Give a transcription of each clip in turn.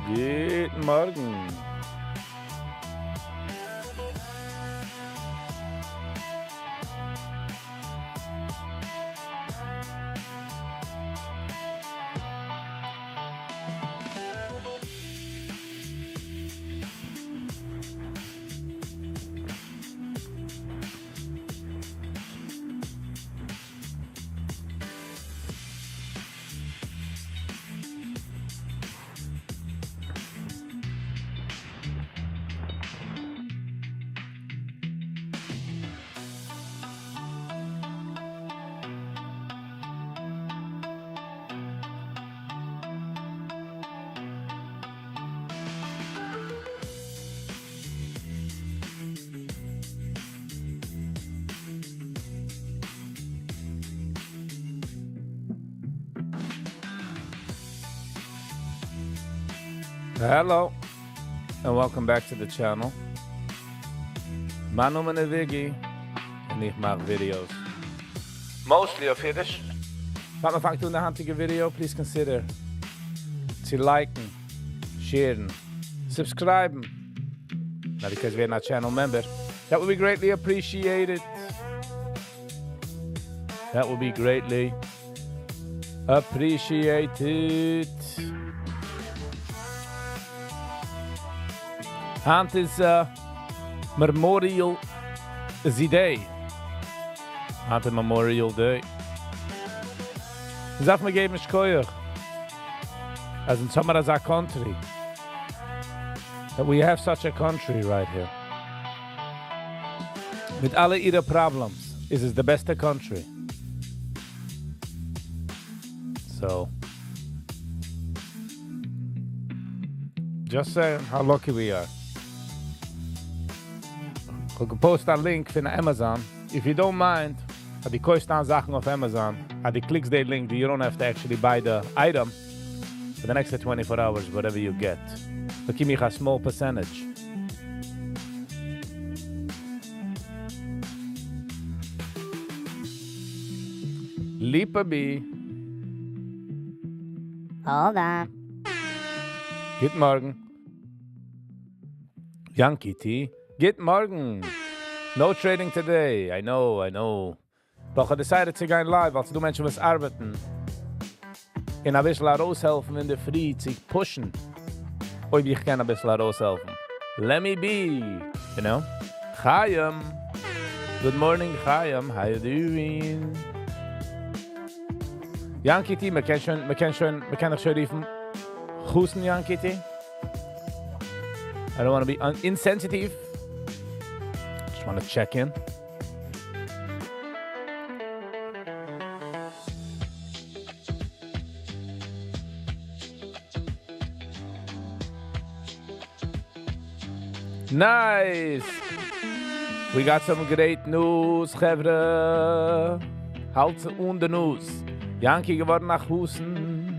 Guten Morgen. Hello, and welcome back to the channel. Mein Name ist Viggy, and ich mache videos. Mostly of Yiddish. But if I do the hunting video, please consider to liken, sharing, subscribing. Now because we're not channel member, that would be greatly appreciated. That would be greatly appreciated. Hand is Memorial Day. Hand is Memorial Day. Ich sag mir geben Schkoyer. As in some of our country. That we have such a country right here. With alle ihre problems. Is it the best country. So. Just saying how lucky we are. Ich will post a link von Amazon. If you don't mind, die kosten an Sachen auf Amazon, die clicks the link, you don't have to actually buy the item for the next 24 hours, whatever you get. So give me a small percentage. Lieber B. Hold on. Guten Morgen. Yankee T. Guten Morgen. No trading today. I know. Doch I decided to go live, als du Menschen was arbeiten. In ein bisschen raushelfen in der Früh, sich pushen. Ob ich kann ein bisschen raushelfen. Let me be. You know? Chaim. Good morning, Chaim. How you doing? Yankee T, wir können schon riefen. Husten, Yankee T. I don't want to be insensitive. Just want to check in. Nice. We got some great news, Chevre. Halt on the news. Yankee geworden nach Husten.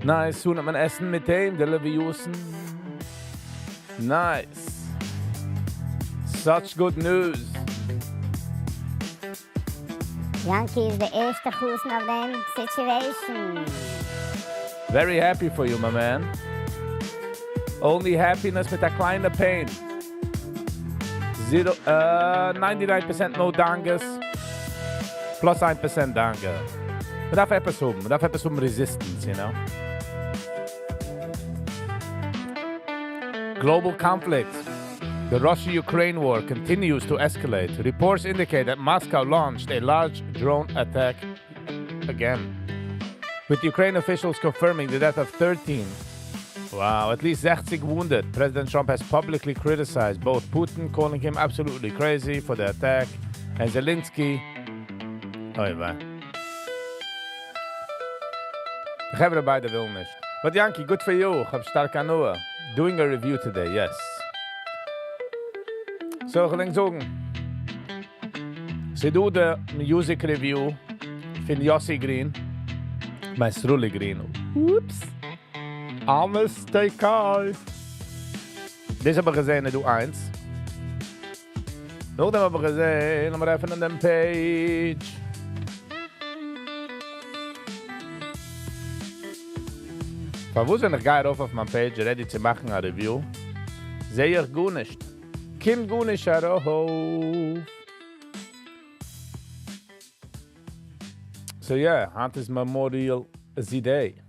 Nice, so nimmt man Essen mit dem, der Leviusen. Nice. Such good news. Yankee is the erste Husten of them situation. Very happy for you, my man. Only happiness mit a kleiner pain. 99% no danges. Plus 1% dange. Man darf etwas resistance, you know? Global conflict. The Russia-Ukraine war continues to escalate. Reports indicate that Moscow launched a large drone attack again, with Ukraine officials confirming the death of 13. Wow, at least 60 wounded. President Trump has publicly criticized both Putin, calling him absolutely crazy for the attack, and Zelensky. Oh, yeah. Ich habe beide will nicht. But Yankee, good for you. Ich habe stark an Uhr. Doing a review today, yes. So, ich will sagen, sie do the music review von Yossi Green, Maestro Green. Oops. A mistake. Das habe ich gesehen, du eins. Noch dem habe ich gesehen, wir öffnen den Page. Verwus, wenn ich gehe auf meinem Page, ready zu machen eine Review, sehe ich gut nicht. Kim gut nicht herauf. So yeah, heute ist Memorial Z-Day.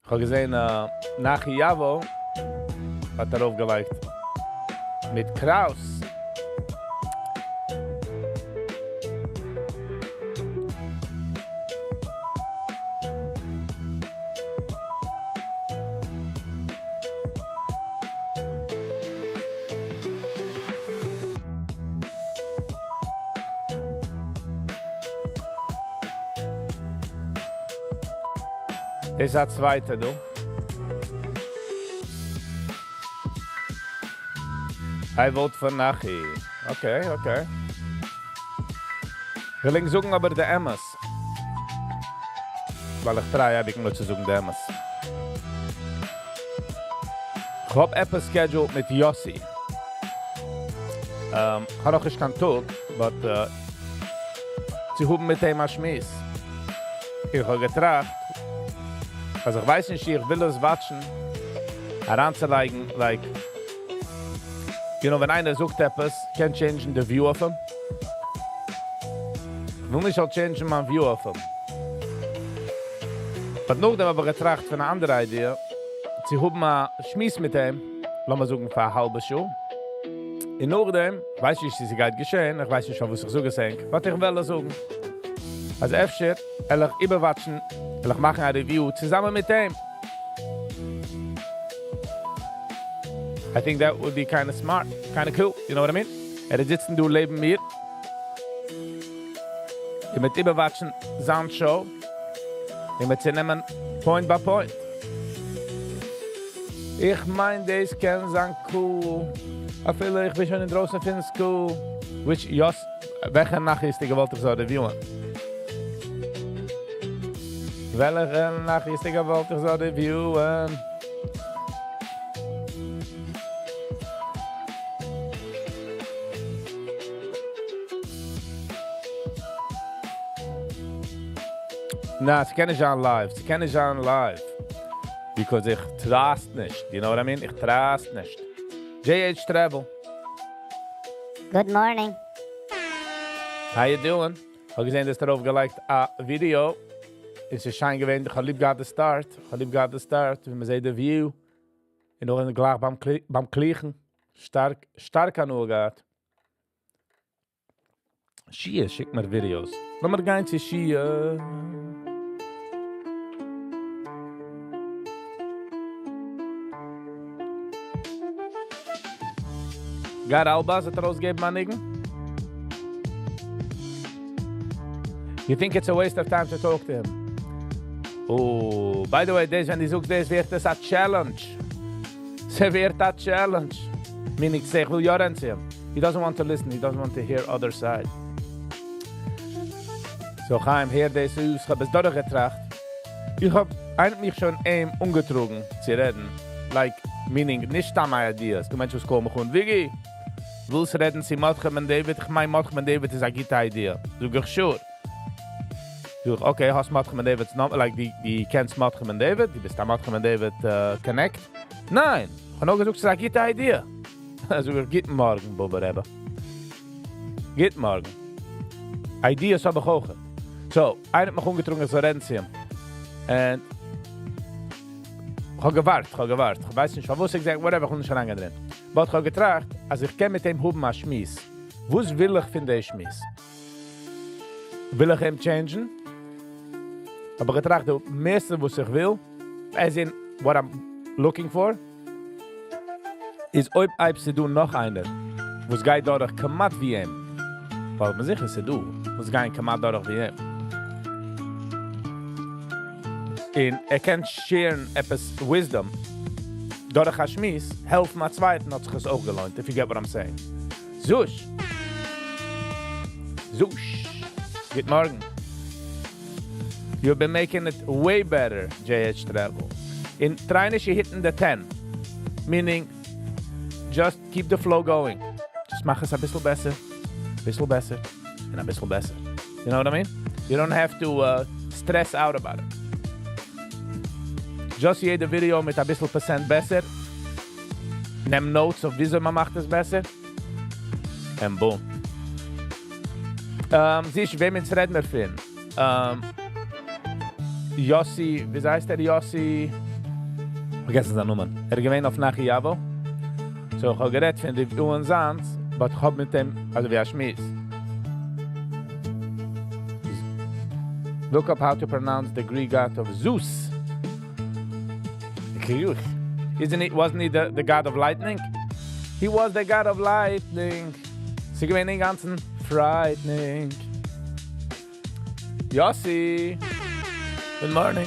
Ich habe gesehen, nach Javo hat aufgelegt mit Kraus. Das ist der zweite, du. Ich wollte von nachher. Okay. Ich will suchen aber der Emmas. Weil ich drei habe ich nur zu suchen der Emmas. Ich habe etwas scheduled mit Yossi. Ich habe noch nicht keinen Tag, aber sie haben mit ihm Schmiss. Ich habe getracht. Also ich weiß nicht, ich will das watschen, heranzulegen, like, you know, wenn einer sucht etwas, kann change the view of him. Ich will nicht auch change my view of him. Aber nachdem aber getracht von einer anderen Idee, sie haben mal Schmiss mit ihm, lassen wir suchen für eine halbe Schuhe. Und nachdem, weiß ich, es ist gerade geschehen, ich weiß nicht, was ich so gesagt habe, was ich will sagen. Also öfter, ich überwatschen, ich mache eine Review zusammen mit ihm. I think that would be kind of smart, kind of cool, you know what I mean? Sitzen du neben mir. Ich mit überwatchen Soundshow. Ich mit sie nehmen Point by Point. Ich mein, das kann sein cool. Ich bin schon in draußen, finde es cool. Which, Jos, welche Nacht ist die gewollt, ich so reviewen? Welche Nacht ist die gewollt, ich so reviewen? Na, sie kennen schon live. Because ich trust nicht. You know what I mean? Ich trust nicht. J.H. Treble. Good morning. How you doing? Ich habe gesehen, dass darauf geliked a Video. Es ist schein gewesen, ich habe lieb gehabt den Start. Wie man sieht, der View. Und auch gleich beim Klichen. Stark an Uhr gehabt. Schie, schick mir Videos. Lass mir gehen zu Schie. Got Albaz at rausgeben, manigen? You think it's a waste of time to talk to him? Oh, by the way, wenn die sucht, wird das a challenge. Se wird a challenge. Meaning, ich will ja sehen. He doesn't want to listen, he doesn't want to hear other side. So, Chaim, hier das aus, ich habe es durchgetracht. Ich habe mich schon umgetrogen zu reden. Like, meaning, nicht an meine Ideas. Du Menschen, was kommen und Viggy, willst reden, sie Matchem und David? Ich meine, Matchem und David ist eine gute Idee. Du gehst sure. Okay, hast Matchem und David, like, die kennst Matchem und David, die bist da Matchem und David connect? Nein, ich habe noch gesagt, es ist eine gute Idee. Also, geht morgen, Boba. Geht morgen. Ideas habe ich auch. So, einer hat mich umgetrunken zu reden zu ihm. Und ich habe gewartet. Ich weiß nicht, was ich sage, whatever, ich habe nicht lange drin. Aber ich habe getracht, als ich kann mit ihm haben, einen Schmiss. Was will ich von dem Schmiss? Will ich ihn changen? Aber ich getracht, das meiste, was ich will, as in what I'm looking for, ist, ob ich du noch einen, was geht dadurch kamat wie ihm. Weil man sicher ist, du, was geht kamat dadurch wie ihm. Und kann sharen etwas Wisdom. Dadurch ein Schmiss, helfen mal zweiten, hat sich das auch gelohnt, if you get what I'm saying. Zusch. Good morning. You've been making it way better, J.H. Travel. In trying to hit the 10. Meaning, just keep the flow going. Just mach es ein bisschen besser. Und ein bisschen besser. You know what I mean? You don't have to stress out about it. Just jede Video mit ein bisschen Prozent besser. Nimm Notes auf wieso man macht es besser. Und boom. Siehst, wem ins Redner finden? Yossi, wie heißt der Yossi? Vergessen seine Nummern. Gewinnt auf Nachi Javo. So, ich habe geredet von die Uhren Sands, aber ich habe mit dem, also wie Schmiss. Look up how to pronounce the Greek god of Zeus. Wasn't he the god of lightning? He was the god of lightning. Sie gewinnen den ganzen frightening. Yossi. Good morning.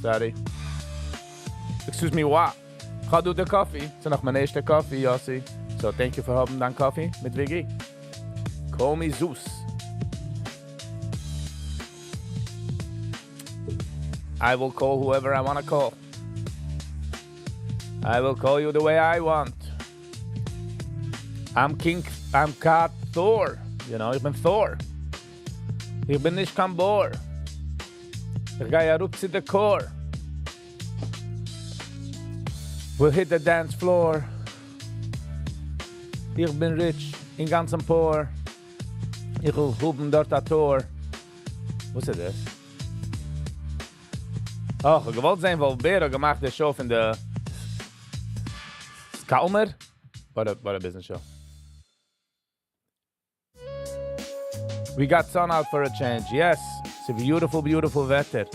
Sorry. Excuse me, what? Ga do the coffee. So nog mijn eerste coffee, Yossi. So thank you for having dan coffee met Viggy. Call me Zeus. I will call whoever I want to call. I will call you the way I want. I'm God Thor. You know, ich bin Thor. Ich bin nicht kein Bohr. Ich gehe ja rup zu der Chor. We'll hit the dance floor. Ich bin rich, in ganzem Poor. Ich will huben dort a Tor. Was ist das? Oh, ich wollte sehen, wo Bero gemacht der Show von der Kalmer. What a business show. We got sun out for a change. Yes, it's a beautiful, beautiful weather.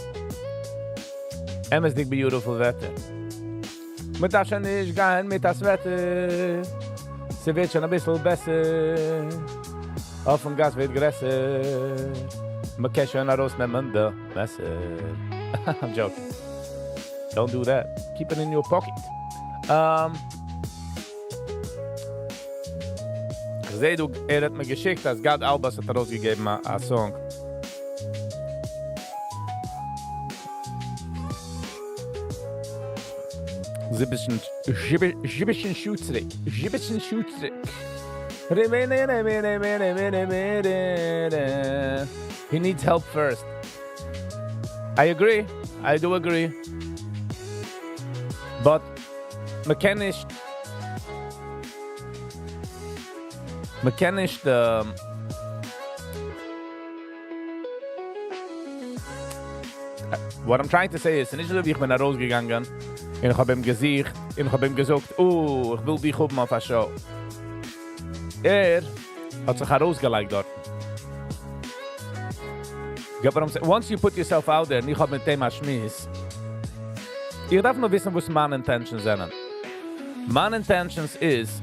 Emmersdig beautiful weather. Mit das schon nicht gehen mit das Wetter. Sie wird schon ein bisschen besser. Auf dem Gas wird größer. Man kann schon rausnehmen da Messer. I'm joking. Don't do that. Keep it in your pocket. Ich sehe, hat mir geschickt, als Gad Albers hat rausgegeben a Song. Gibbischen Schutzrick. Gibbischen Schutzrick. He needs help first. I agree. I do agree. But man kann nicht what I'm trying to say is, nicht so wie ich bin rausgegangen und ich habe ihm gesagt, ich gesagt, oh, ich will dich oben auf der Show. Hat sich herausgelegt dort. Once you put yourself out there, ich habe mit dem Schmiss, ich darf nur wissen, was meine Intentions sind. Meine Intentions is,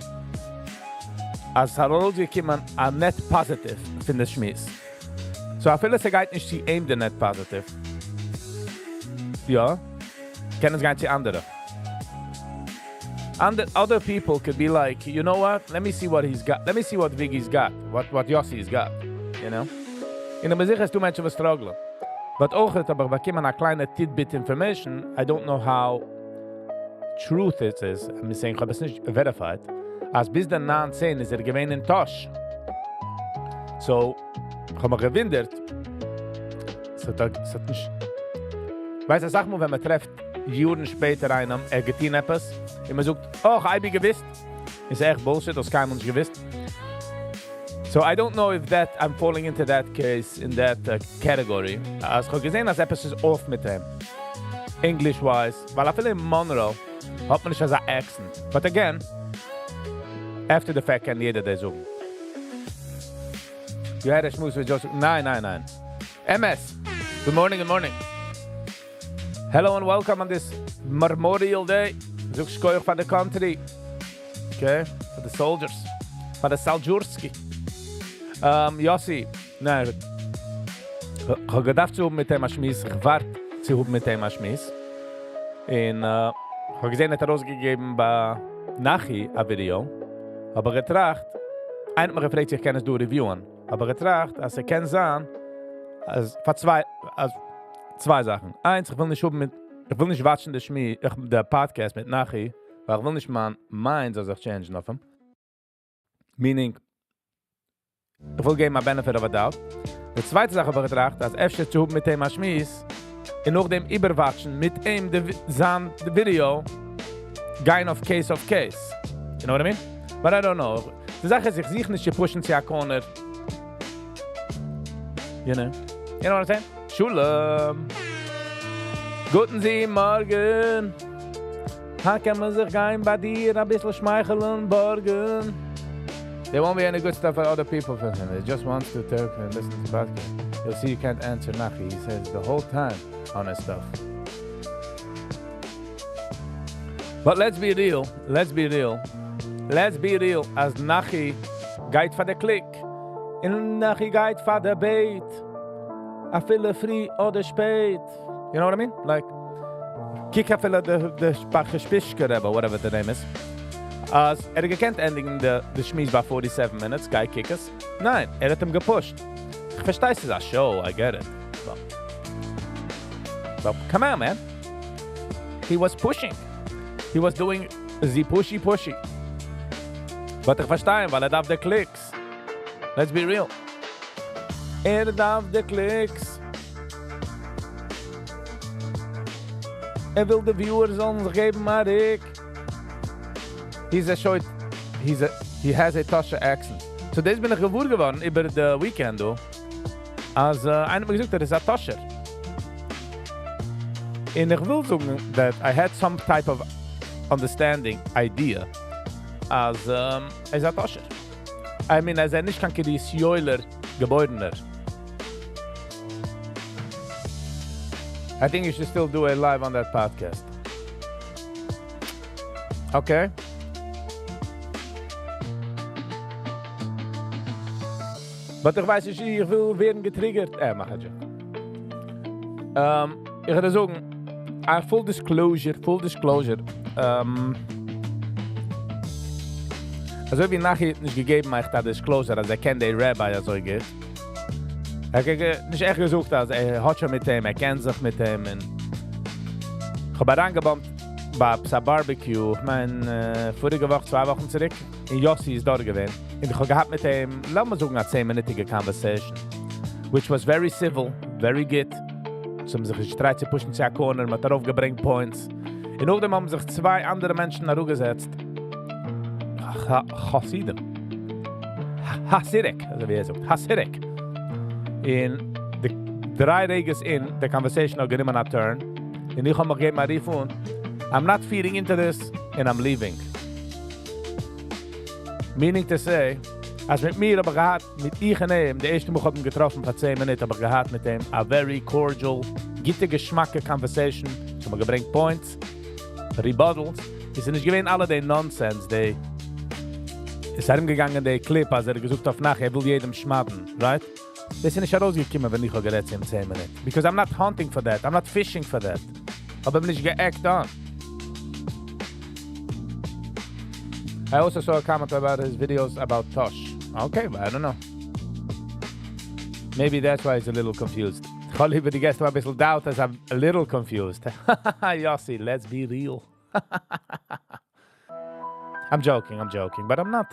als herausgekommen, a net positive von der Schmiss. So, I feel es geht nicht zu aim der net positive. Ja, kennen es gar nicht die andere. Other people could be like, you know what? Let me see what he's got. Let me see what Viggy's got. What Yossi's got. You know? In der Musik hast du Menschen, die strugglen. But auch, aber wir kommen eine kleine tidbit information. I don't know how truth it is. I'm saying, ich habe es nicht verified. Als bis der 19 ist gewesen in Tosh. So, ich habe mich gewundert. Es hat nicht... Weißt du, sag mal, wenn man trefft, Jahren später einem, getan etwas, und man sagt, oh, ich habe gewusst. Ist echt Bullshit, das keinem uns gewusst. So I don't know if I'm falling into that case, in that category. Als ich habe gesehen, als etwas ist off mit dem. English-wise. Weil viele in Monroe hat man nicht als ein Accent. But again, after the fact kann jeder das sagen. Ja, das muss ich sagen. Nein. MS. Good morning. Hello and welcome on this Memorial Day. Zoek school for the country. Okay? For the soldiers. For the Saljurski. Yossi. Nein. Ich habe gedacht zu mit dem Schmiss. Ich warte zu mit dem Schmiss. Und ich habe gesehen, dass rausgegeben bei Nachi ein Video. Aber getracht, einer mir gefragt, ich kann es reviewen. Aber getracht, als kann sein, als zwei Sachen. Eins, ich will nicht watchen der Podcast mit Nachi, weil ich will nicht mein Mind als ich changen auf ihm. Meaning, Ich will geben a benefit of a doubt. Die zweite Sache habe ich gedacht, als öfter zu haben mit dem Schmies, und noch dem überwatchen mit ihm the video, gehen auf case. You know what I mean? But I don't know. Die Sache ist, ich sehe nicht, pushen sie a corner. You know what I'm saying? Schule. Guten Sie Morgen. Kann man sich gehen bei dir, ein bisschen schmeicheln, borgen. There won't be any good stuff for other people for him. He just wants to talk and listen to podcast. You'll see you can't answer Nachi. He says the whole time on his stuff. But let's be real. As Nachi geht for the click. And Nachi geht for the bait. I feel free oder spät. You know what I mean? Like, kick a feel the Spachischpischke, whatever the name is. Als gekent ending the Schmies by 47 minutes, guy kickers. Nein, hat ihm gepusht. Ich verstehe es als Show, I get it. But come on, man. He was pushing. He was doing the pushy. But ich verstehe, weil darf the clicks. Let's be real. Darf the clicks. Will the viewers ons geben, maar ik. He has a Tasha accent. So this bin ich gewohnt geworden über the weekend, als einer mir gesagt hat, das ist ein Tascher. Und ich will sagen, that I had some type of understanding, idea, als ist ein Tascher. I mean, als nicht kann die Sjöler Gebäudener. I think you should still do a live on that podcast. Okay. But ich weiß nicht, ich will werden getriggert. Mach ich ja. Ich würde sagen, full disclosure. Also wie nachher nicht gegeben hat, das Disclosure, als kennt den Rabbi, also geht. Hat nicht echt gesucht, als hat schon mit ihm, kennt sich mit ihm. Ich habe reingebombt bei einem Barbecue, ich meine, vorige Woche, 2 Wochen zurück, in Yossi ist dort gewesen. Und ich habe gehabt mit ihm, lass mal sagen, eine 10-minütige Conversation, which was very civil, very good. So haben sich gestreitet, sie pushen zu einer Corner, man hat darauf gebringt Points. Und nachdem haben sich 2 andere Menschen nach Ruhe gesetzt. Hasidik, also wie sagt, Hasidik. In the 3 Reges in, the conversation will get him on a turn. And ich habe mir gegeben, Riefun, I'm not feeding into this, and I'm leaving. Meaning to say, als mit mir aber gehad, mit ich und ihm, der erste Mal hat ihn getroffen vor 10 Minuten, aber gehad mit ihm, a very cordial, gitte geschmacke conversation, so man gebringt Points, Rebuttals. Es sind nicht gewähnt alle die Nonsense, die es hat ihm gegangen, der Clip, als gesucht auf nach, will jedem schmaden, right? Das ist nicht herausgekommen, wenn ich auch gerät in 10 Minuten. Because I'm not hunting for that, I'm not fishing for that. Aber bin ich geackt on. I also saw a comment about his videos about Tosh. Okay, but I don't know. Maybe that's why he's a little confused. Ich habe lieber die Gäste ein bisschen doubt, as I'm a little confused. Yossi, let's be real. I'm joking, but I'm not.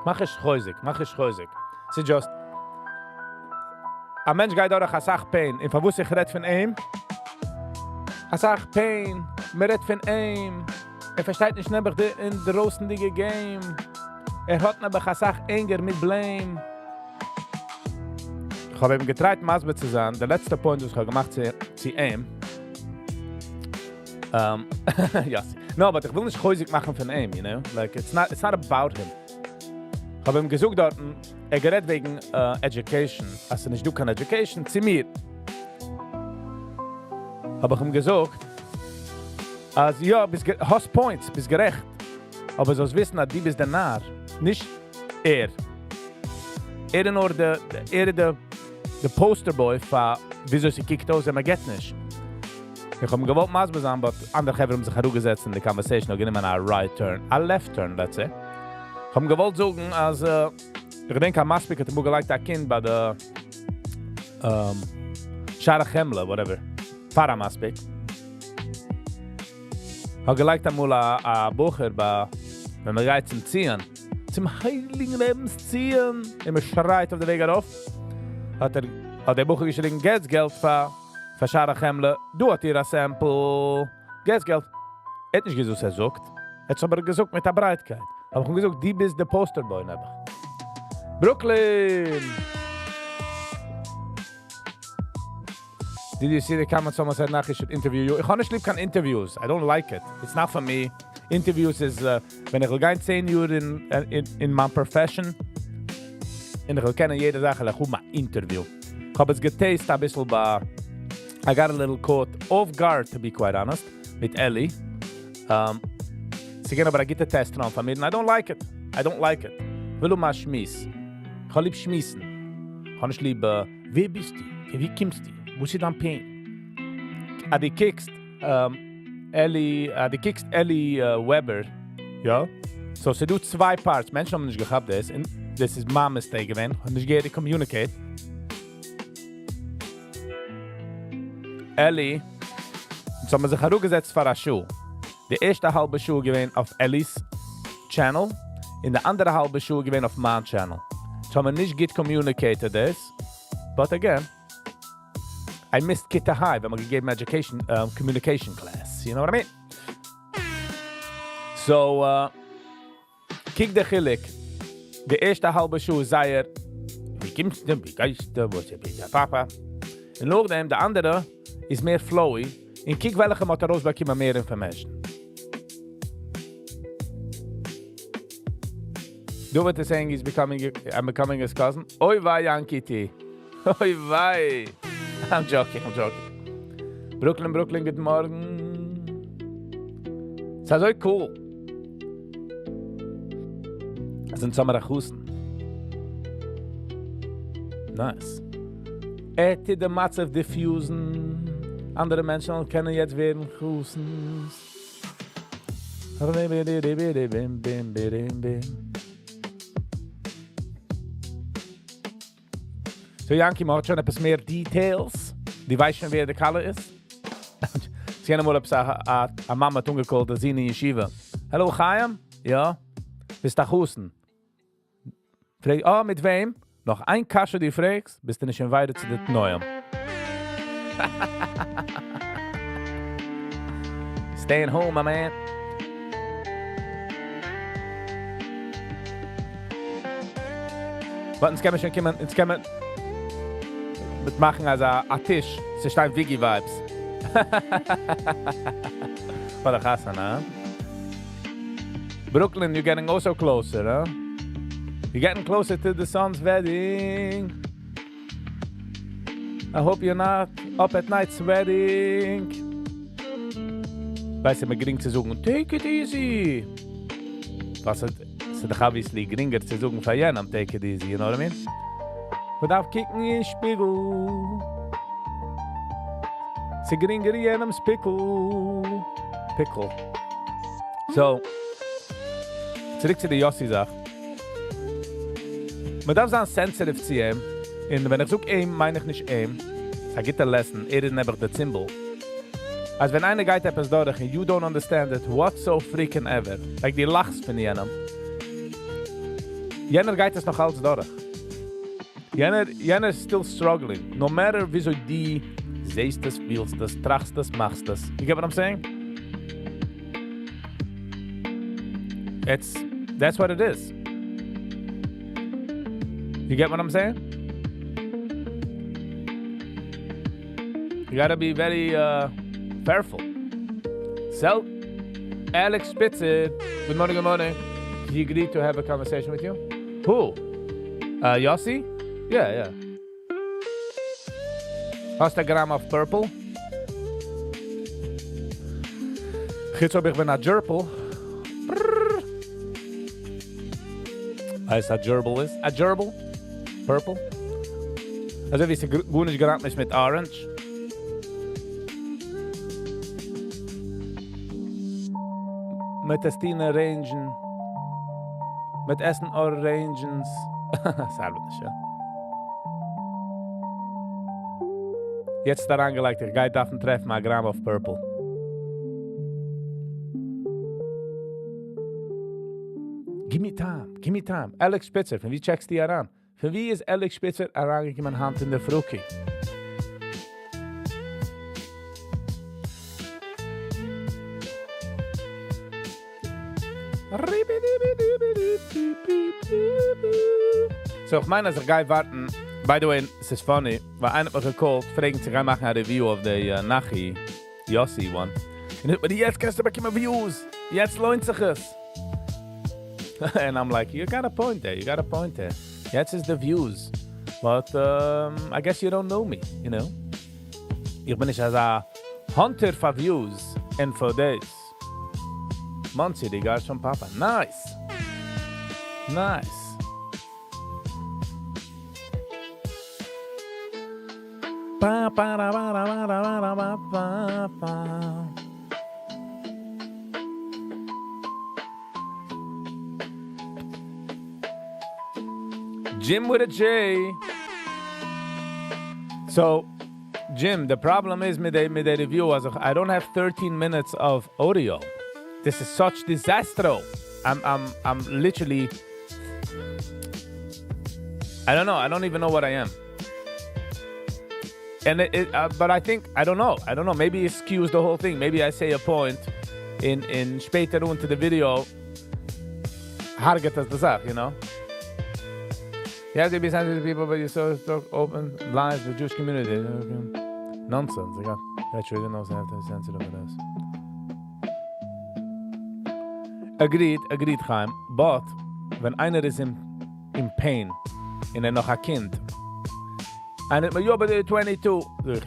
Mach ich schäusig. It's just, a Mensch geht durch a Sach Pain. In verwusst ich red von ihm. A Sach Pain. Mir red von ihm. Versteht nicht nebach in der rostendige Game. Hat nebach a Sach Anger mit Blame. Ich habe ihm getreit, Masbe zu sein. Der letzte Point, was ich habe gemacht, zu ihm. Yes. No, but ich will nicht häusig machen von ihm, you know? Like, it's not about him. Ich habe ihm gesucht dort, gerät wegen Education. Also nicht du kann Education, zu mir. Habe ich ihm gesucht, als ja, hast Points, bist gerecht. Aber sollst wissen, dass die bist der Narr. Nicht er. Er nur der Posterboy für wieso sie kickt aus, man geht nicht. Ich habe gewollt Masbe sein, aber andere haben sich herumgesetzt in der Conversation, und gehen immer a right turn, a left turn, let's say. Ich habe gewollt sagen, als ich denke, an Masbe hat gleich das Kind bei der Schare Chemle, whatever, Pfarrer Masbe. Ich habe gleich einmal ein Bucher, wenn man geht zum Ziehen zum heiligen Lebensziehen. Immer schreit auf der Weg auf. Hat der Bucher geschrieben, Geld für Scharachemle. Du hat ihr ein Sample. Geld. Hat nicht gesagt, er sagt. Hat aber gesagt mit der Breitkeit. Aber ich gesagt, die bist der Posterboy. Brooklyn! Did you see the comment someone said nach ich should interview you? Ich honestly can interviews. I don't like it. It's not for me. Interviews is wenn ich gein 10 Jahre in my profession. Und ich kenne jede Sache, like, gut mal Interview. Ich habe es getestet ein bisschen bei I got a little caught off guard, to be quite honest, mit Ellie. Sie gehen aber ein guter Test dran von mir, and I don't like it. Ich will mal schmiss. Ich kann lieb schmissen. Ich kann nicht lieb, wer bist du? Wie kommst du? Wo ist dein Pain? Die kickst Ellie Weber, ja? So, sie tut 2 Parts. Menschen haben nicht gehabt das, und das ist my mistake gewesen. Und ich gehe die communicate. Ellie, so haben wir sich herumgesetzt für eine Show. Die erste halbe Show gewesen auf Ellies Channel, in der andere halbe Show gewesen auf mein Channel. So haben wir nicht gut communicated das, but again, I missed Kita High, when we gave him education, communication class. You know what I mean? So, kick the Chilik. Die erste halbe Show sei wie kommst du, wie geist du, wo ist der Papa? Und nachdem, der andere ist mehr flowy. Und kick welche Motoros bekommen mehr Information. Do what they're saying is I'm becoming his cousin. Oi vai, Yankee T. Oi vai. I'm joking. Brooklyn, guten Morgen. Das ist so cool. Das sind Sommerhusen. Nice. De Matzev diffusen. Andere Menschen können jetzt werden Husten. So, Yankee macht schon etwas mehr Details. Die weiß schon, wer der Kalle ist. Sie haben mal eine Mama gekallt, dass sie in die Yeshiva. Hallo, Chaim? Ja? Bist du Husten? Frag, mit wem? Noch ein Kasche, die fragst, bist du nicht schon weiter zu dem Neuen. Staying home, my man. Was ins Kämmerchen kommen, ins Kämmer mit machen als ein Tisch. Sie stehen Viggy-Vibes. For the Hassan, huh? Brooklyn, you're getting also closer, huh? You're getting closer to the son's wedding. I hope you're not up at night sweating. Weißt du, man gering zu sagen, take it easy. Was ist doch obviously geringer zu sagen für jenem, take it easy, you know what I mean? Man darf kicken in den Spiegel. Sie geringer in jenem Pickle. So, zurück zu der Yossi-Sache. Man darf sein sensitive zu ihm. Und wenn ich sage ihm, meine ich nicht ihm. Es gibt eine Lesson, ist einfach der Symbol. Als wenn einer geht etwas durch und you don't understand it whatso freaking ever. Like die lachst von jenem. Jener geht es noch alles durch. Jener ist still struggling. No matter wieso die siehst das, fühlst das, trachst das, machst das. You get what I'm saying? That's what it is. You get what I'm saying? You gotta be very careful. So, Alex Spitzer, good morning. He agreed to have a conversation with you? Who? Yossi? Yeah. Hast du Gramm of Purple? Gids ob ich bin a Gerbil. Heißt a Gerbil ist? A Gerbil? Purple? Also wie sie gut nicht gerannt ist mit Orange. Mit Testine Rangen. Mit Essen Orangens. Selber nicht, ja. Jetzt daran gelegt, ich gehe davon treffen, ein Gramm of Purple. Give me Give me time. Alex Spitzer, von wie checkst du die heran? Von wie ist Alex Spitzer herangekommen Hand in der Fruki? So, ich meine, als ich gehe warten, by the way, es ist funny, weil einer hat mich gekallt, fragen sich, machen eine Review of the Nachi, Yossi one. Und ich, aber jetzt kannst du bekommen Views, jetzt lohnt sich es. And I'm like, you got a point there, Jetzt ist the views. But I guess you don't know me, you know. Ich bin nicht als ein Hunter for views and for days. Monty, die guys from Papa. Nice. Ba ba da ba da ba da ba da ba ba ba. Jim with a J. So, Jim, the problem is with the review, I don't have 13 minutes of audio. This is such disaster. I'm literally, I don't know. I don't even know what I am. And but I think, I don't know. Maybe it skews the whole thing. Maybe I say a point in später unter the video. Harget das the Sache, you know? You have to be sensitive to people, but you're so open, lies, the Jewish community. Nonsense. I really knows I have to be sensitive to this. Agreed, Chaim. But wenn einer ist in pain, und noch ein Kind, einer sagt mir, aber der 22. Ich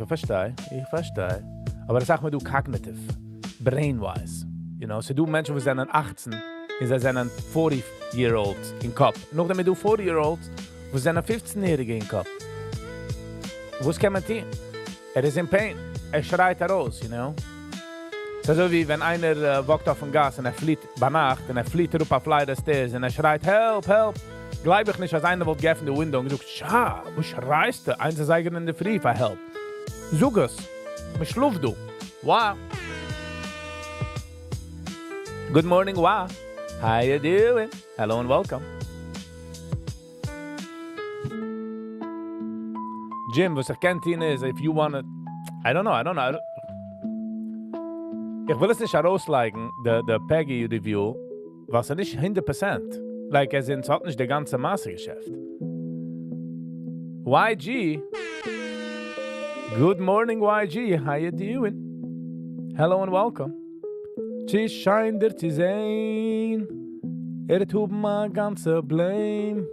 verstehe. Aber das sagt mir, du cognitive, brain-wise. You know, so du Menschen, die sind 18, die sind 40-year-olds im Kopf. Noch damit du 40-year-olds, die sind 15-jährige im Kopf. Was kann man tun? Ist in pain. Schreit raus, you know. So wie wenn einer walkt auf dem Gas und flieht bei Nacht und flieht auf ein Flight of Stairs und schreit, help. Glaub ich nicht, als einer wollte geöffnet die Window und gesagt, schau, wo schreist du? Eins ist eigentlich in der Früh für help. Sag es. Mit Schluff du. Wow. Good morning, wow. How you doing? Hello and welcome. Jim, was ich kennt ihn ist, if you want to, I don't know. Ich will es nicht herauslegen, der Peggy Review, was nicht 100%. Like, es hat nicht der ganze Massegeschäft. YG. Good morning, YG. How you doing? Hello and welcome. Tschüss, scheint dir zu sehen. Tut ma ganze Blame.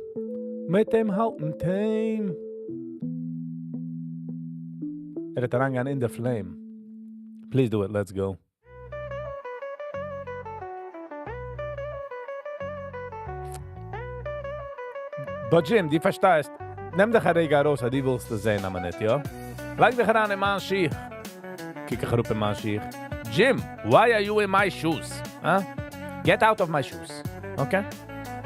Mit dem halten Team. Hat rangan in the flame. Please do it, let's go. But Jim, die verstehst, nimm dich Rega raus, die willst du sehen, aber nicht, ja? Leg dich ran in meinen Schiech. Kiek ich rup in meinen Schiech. Jim, why are you in my shoes? Huh? Get out of my shoes, okay?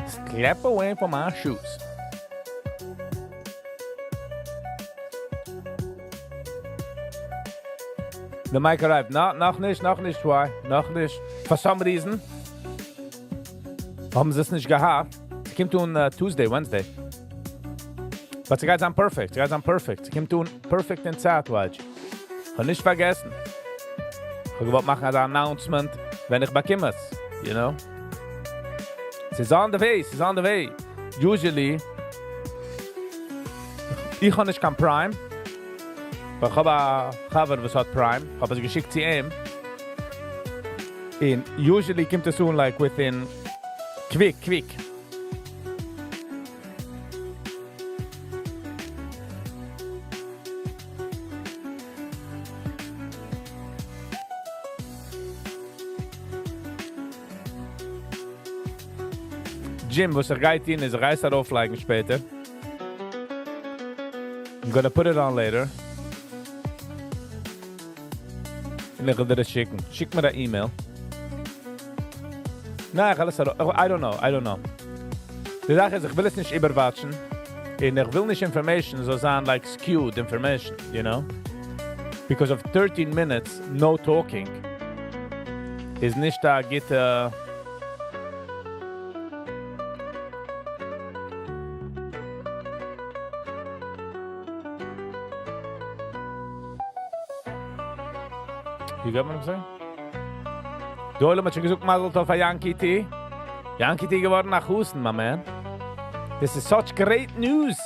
Step away from my shoes. The mic arrived. No, noch nicht, why? Noch nicht. For some reason. Haben sie es nicht gehabt. Sie kommt on Tuesday, Wednesday. But sie guys, I'm perfect. Sie kommt on perfect in Zeit, watch. Ich habe nicht vergessen. Ich wollte machen ein Announcement, wenn ich bekomme es. You know? She's on the way. Usually, ich habe nicht kein Prime. Aber ich habe ein Cover, was hat Prime. Ich habe es geschickt zu ihm. And usually kommt es on like within quick. Jim, was geht in, ist reißt auflegen später. I'm gonna put it on later. Und ich will dir das schicken. Schick mir eine E-Mail. Nein, I don't know. Die Sache ist, ich will es nicht überwatchen. Und ich will nicht Information so sein, like skewed information, you know? Because of 13 minutes, no talking, ist nicht da, geht, You get what I'm saying? Du Oilem hat schon gesagt, Mazel Tov a Yankee T. Yankee T geworden nach Husten, my man. This is such great news.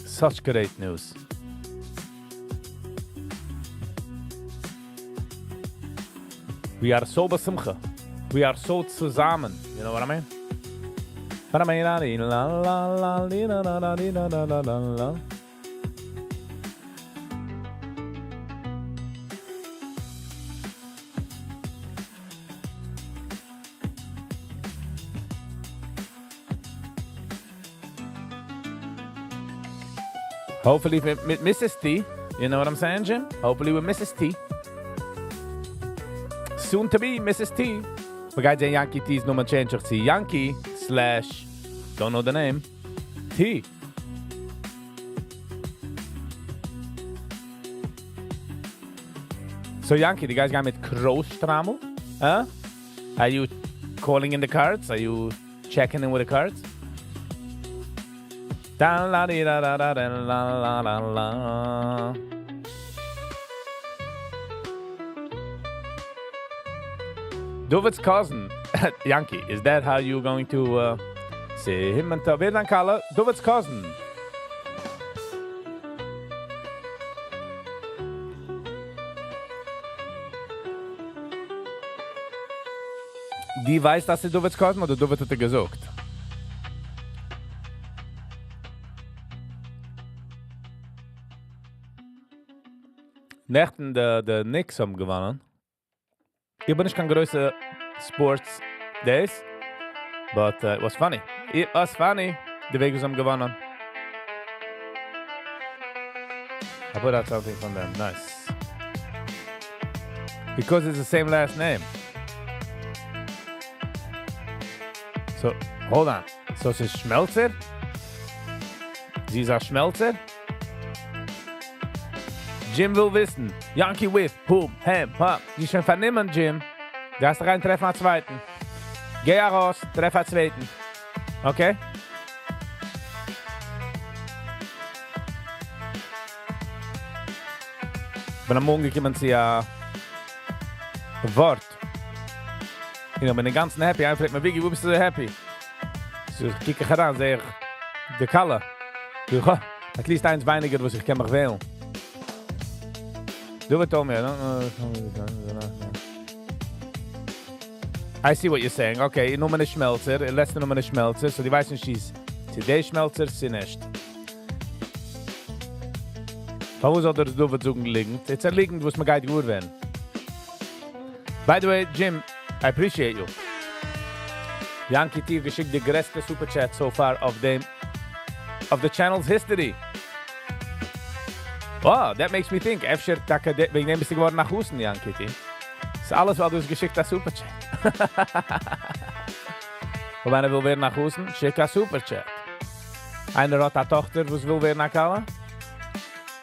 Such great news. We are so besimcha. We are so zusammen. You know what I mean? Hopefully with Mrs. T. You know what I'm saying, Jim? Hopefully with Mrs. T. Soon to be Mrs. T. We got the Yankee T's number change to Yankee / don't know the name T. So Yankee, the guys got with Kroos-Trammel? Huh? Are you calling in the cards? Are you checking in with the cards? Da la di da da da da la la la. David's cousin, Yankee, is that how you're going to say him and tell Kala? David's cousin. Die weiß, dass sie David's cousin oder David hat er gesagt? Nächten der Knicks haben gewonnen. Ich bin nicht kein größer Sports Days, but it was funny. It was funny. Die Vegas haben gewonnen. I put out something from them. Nice. Because it's the same last name. So, hold on. So es ist Schmelzer? Sie ist ein Schmelzer? Jim will wissen. Yankee with, boom, ham, ha. Die schon vernehmen, Jim. Du hast rein, treffen am zweiten. Geh raus, treff am zweiten. Okay? Bin am Morgen gekommen zu ein Wort. Ich bin den ganzen happy. Einer fragt mir, Viggy, wo bist du so happy? So, ich kicke heran, sag ich, der Kalle. At least eins weiniger, was ich kann mich wählen. Do it, Tommy. I see what you're saying. Okay, nur meine Schmelzer, letzte nur meine Schmelzer, so die weiß nicht, she's today Schmelzer, sie nicht. Warum soll der Duvet suchen liegend? Jetzt liegend, wo es mir geht gut werden. By the way, Jim, I appreciate you. Yankee T geschickt die größte Superchat so far of the channel's history. Wow, that makes me think. Efter wegen dem bist du geworden nach Husten, Yankee T. Das ist alles, was du geschickt hast, Superchat. Und wenn er will werden nach Husten, schick ein Superchat. Einer hat eine Tochter, die will werden nach Kalle.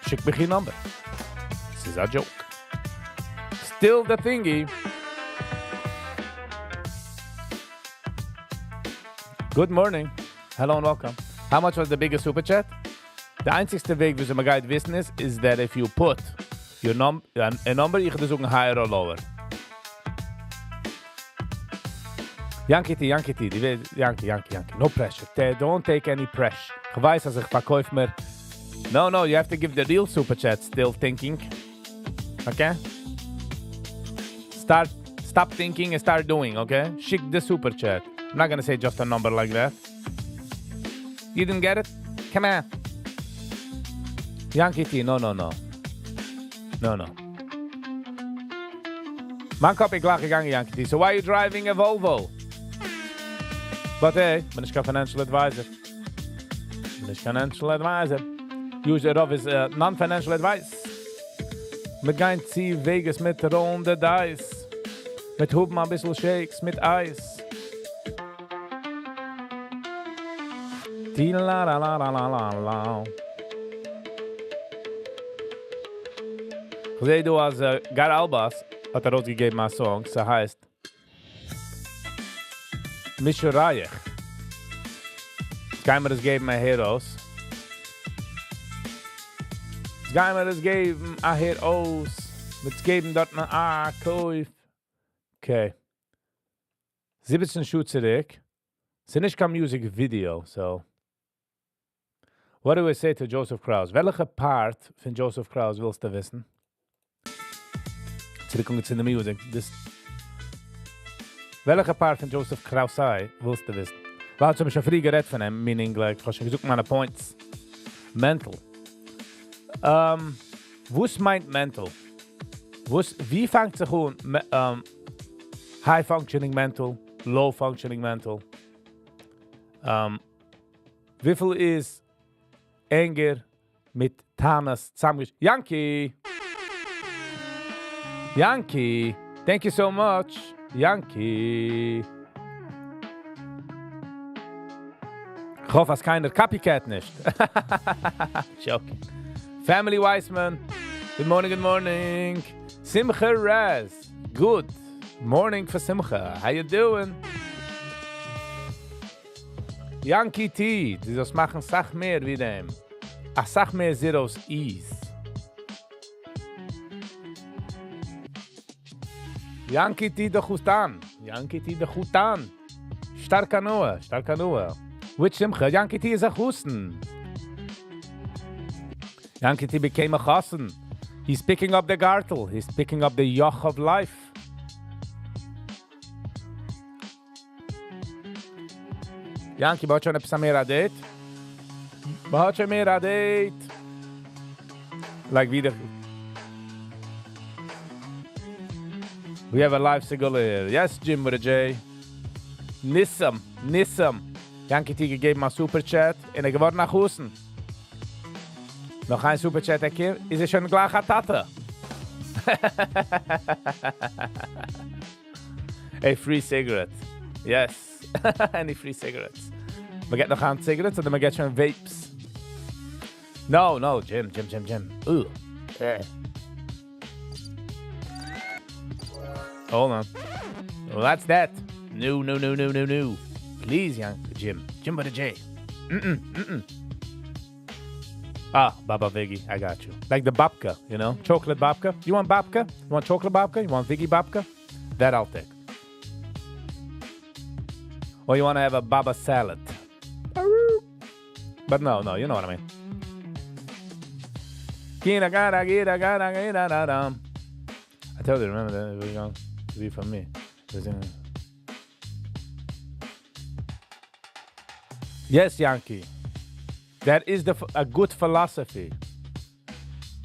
Schick mich die Nummer. This is a joke. Still the thingy. Good morning. Hello and welcome. How much was the biggest super chat? The einzigste Weg, wie man geht wissen is that if you put your a number, ich würde sagen higher or lower. Yankee T, Yankee. No pressure. Don't take any pressure. Ich weiß, dass ich verkauf mir. No, you have to give the real super chat. Still thinking. Okay? Stop thinking and start doing, okay? Schick the super chat. I'm not gonna say just a number like that. You didn't get it? Come on. Yankee T, no. Man Kopf ist gleich gegangen, Yankee T. So why are you driving a Volvo? But hey, bin ich kein Financial Advisor. Use it of his non-financial advice. Mit gein zieh Vegas mit rollen the dice. Mit huben ein bisschen Shakes mit Eis. La la la la la la. Ich sehe, du als Gar Albas hat rausgegeben einen Song, der heißt Mischa Reich. Jetzt gehen wir das geben ein Heroes. Jetzt gehen wir das geben ein Heroes. Mit geben dort na Kauf. Okay. 17 Schuhe zurück. Es ist nicht kein Music Video, so. What do I say to Joseph Krause? Welche Part von Joseph Krause willst du wissen? Zurückkommen zu der Musik. Welche Part von Joseph Krause willst du wissen? Weil ich schon früh geredet von ihm, meaning, like, ich habe schon gesucht meine Points. Mental. Was meint mental? Wie fängt sich an high functioning mental, low functioning mental? Wie viel ist Anger mit Tanas zusammengeschrieben? Yankee, thank you so much. Yankee. Ich hoffe, dass keiner Copycat nicht. Joking. Family Weissman. Good morning, good morning. Simcha Raz. Good morning for Simcha. How you doing? Yankee T. Das machen Sach mehr wie dem. Ach, Sach mehr Zeros Ease. Yankee T de Chutan. Yankee T de Chutan. Starka Noah, starka Noah. Which Simcha? Yankee T is a Husten. Yankee T became a Chassan. He's picking up the gartel. He's picking up the yoke of life. Yankee, baut schon etwas mehr Date? Baut schon mehr Date? Like wieder. We have a live signal here. Yes, Jim with a J. Nissam. Yankee T gegeben ein Superchat und geworden nach Husten. Noch ein Superchat hier. Ist schon gleich eine Tata. A free cigarette. Yes. Any free cigarettes. We get noch ein cigarettes oder we get schon vapes? No, Jim. Ooh. Hold on. Well, that's that. No. Please, Jim with a J. Ah, Baba Viggy, I got you. Like the babka, you know? Chocolate babka. You want babka? You want chocolate babka? You want Viggy babka? That I'll take. Or you want to have a baba salad? But no, you know what I mean. I told you, remember that? It was going to be from me. Yes, Yankee. That is a good philosophy.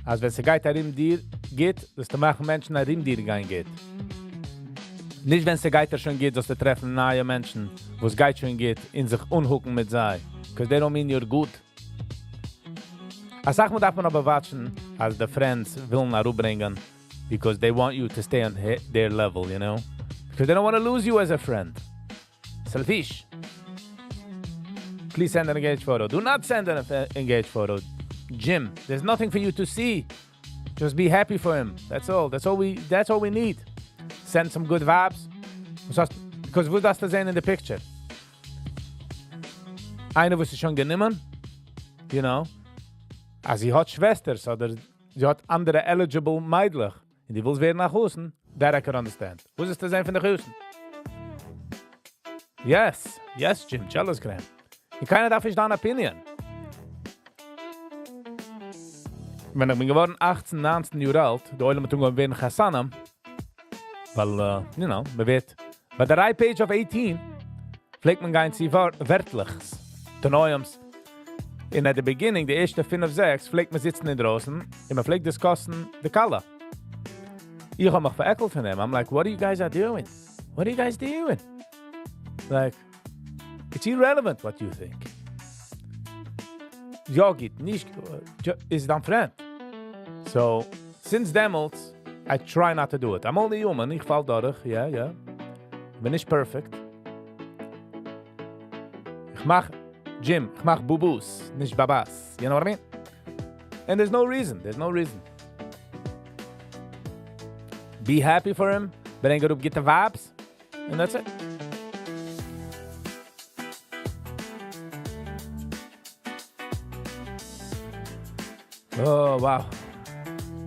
Als wenn es geht dir geht, dass du machen Menschen dir gehen geht. Nicht wenn es geht schon geht, dass du treffen neue Menschen, wo es geht schon geht, in sich unhucken mit sei. Because they don't mean you're good. Als Sachen darf man aber watschen, als die Friends willen bringen, because they want you to stay on their level, you know? Because they don't want to lose you as a friend. Selfish. Please send an engaged photo. Do not send an engaged photo. Jim, there's nothing for you to see. Just be happy for him. That's all. That's all we need. Send some good vibes. Because wo das zu sehen in the picture? Eine, was sie schon genommen, you know? Also sie hat Schwesters oder sie hat andere eligible Meidlich. Und die will wieder nach Hause. That I can understand. Wo ist das zu sehen von der Hüsen? Yes, Jim, jealous gram. Und keiner darf ich da eine Opinion. Wenn ich bin geworden 18, 19 Jahre alt, die Eule mit Tungo werden Chassanam, weil, you know, man wird, bei der Page of 18, pflegt man gar nicht sie Wörtliches. Den Neuems. In at the beginning, die erste 5 of 6, pflegt man sitzen in draußen, und man pflegt discussen the color. Ich habe mich vereckelt von dem. I'm like, what are you guys doing? What are you guys doing? Like, it's irrelevant what you think. Ja, geht nicht, ist dann fremd. So, since demels, I try not to do it. I'm only human, ich fall dadurch, ja. Bin nicht perfect. Ich mach bubus, nicht babas. You know what I mean? And there's no reason. Be happy for him, bring it up, get the vibes, and that's it. Oh, wow.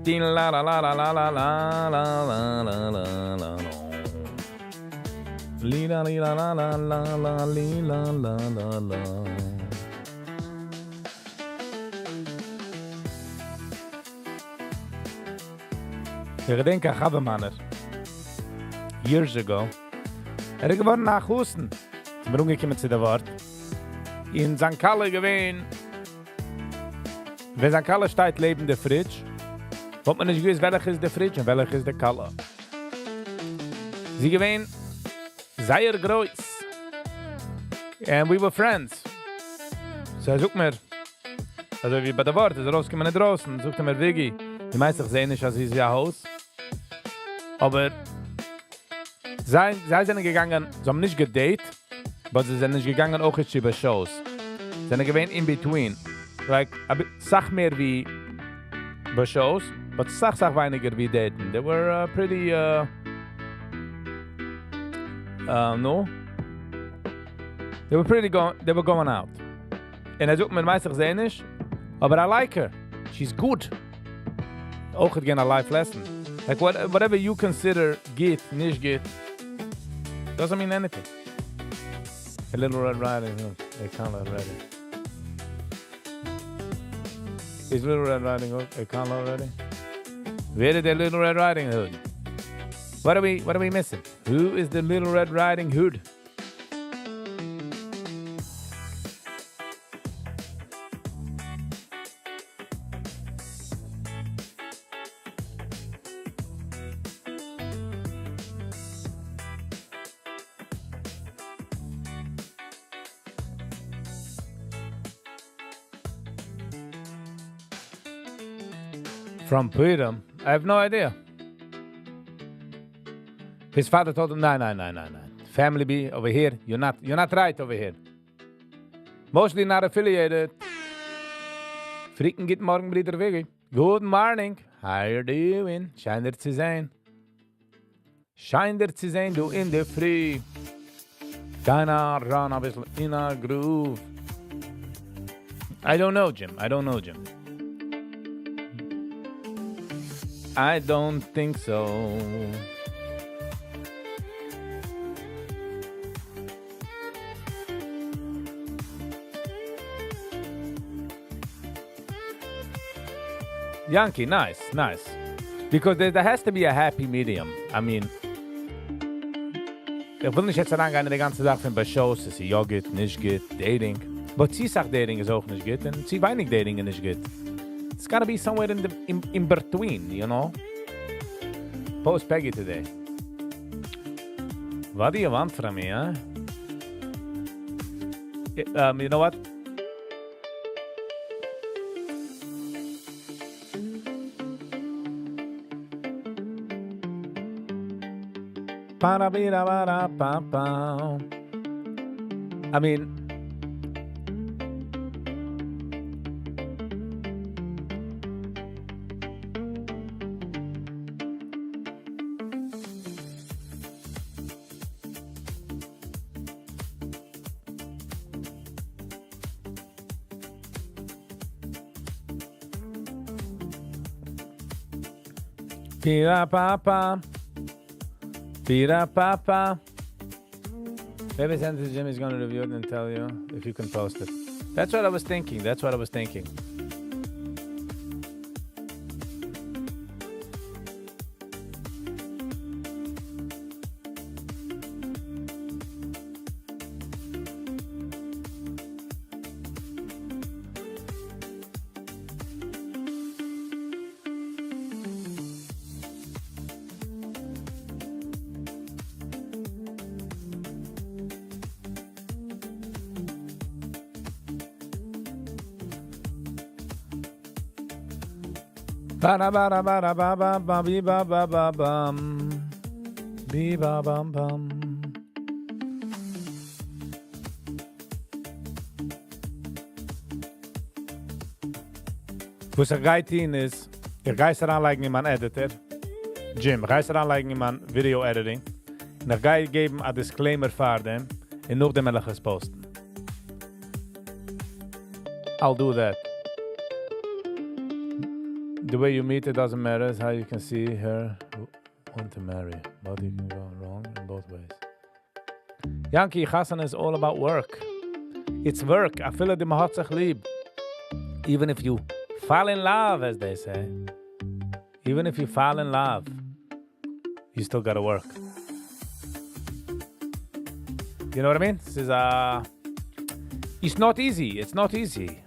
Tin la la la la la la la la la la la la. Li la li la la la la la li la la la la. Ich denke, ich habe Mann. Years ago. Geworden nach Husten. Sind wir umgekommen zu der Wort. In St. Kalle gewesen. Wenn St. Kalle steht neben der Fridge, wird man nicht gewusst, welcher ist der Fridge und welcher ist der Kalle. Sie gewesen sehr groß. And we were friends. So sucht mir, also wie bei der Wort, ist rausgekommen nicht draußen, sucht mir Viggy. Die meisten sehen nicht, als ist ja Haus. Aber sie sind gegangen, sie haben nicht gedate, aber sie sind nicht gegangen auch nicht über Shows. Sie sind gewesen in between. Like, sag mehr wie bei Shows, but sag weniger wie daten. They were pretty, no. They were going out. And sucht mir meistens sehen nicht, aber I like her. She's good. Auch again a life lesson. Like whatever you consider good, nicht good, doesn't mean anything. A Little Red Riding Hood. They can't already. Is Little Red Riding Hood? They can't already. Where is the Little Red Riding Hood? What are we missing? Who is the Little Red Riding Hood? From Freedom? I have no idea. His father told him, no. Family be over here. You're not right over here. Mostly not affiliated. Fricken guten Morgen, Bruder Viggy. Good morning. How you doing? Scheint dir zu sein. Du in der Früh. Keiner ran ein bisschen in a groove. I don't know, Jim. I don't think so. Yankee, nice. Because there has to be a happy medium. I mean, ich will nicht jetzt reingehen die ganze Sache bei Shows, dass sie ja geht, nicht geht, Dating. But sie sagt Dating ist auch nicht gut und sie weinig Dating ist nicht gut. It's gotta be somewhere in between, you know? Post Peggy today. What do you want from me, huh? You know what? I mean, Pira-papa. Maybe send it to Jimmy's gonna review it and tell you if you can post it. That's what I was thinking. Bee-ba-bum-bum. Was geht hin ist, geist anlegen in mein Editor, Jim, geist anlegen in mein Video Editing, und ich geben a Disclaimer für dem, und noch dem Melliges posten. I'll do that. the way you meet it doesn't matter. It's how you can see her want to marry. But you can go wrong in both ways. Yankee, Chassan is all about work. It's work. I feel it in my heart lieb. Even if you fall in love, as they say. Even if you fall in love, you still gotta work. You know what I mean? This is it's not easy. It's not easy.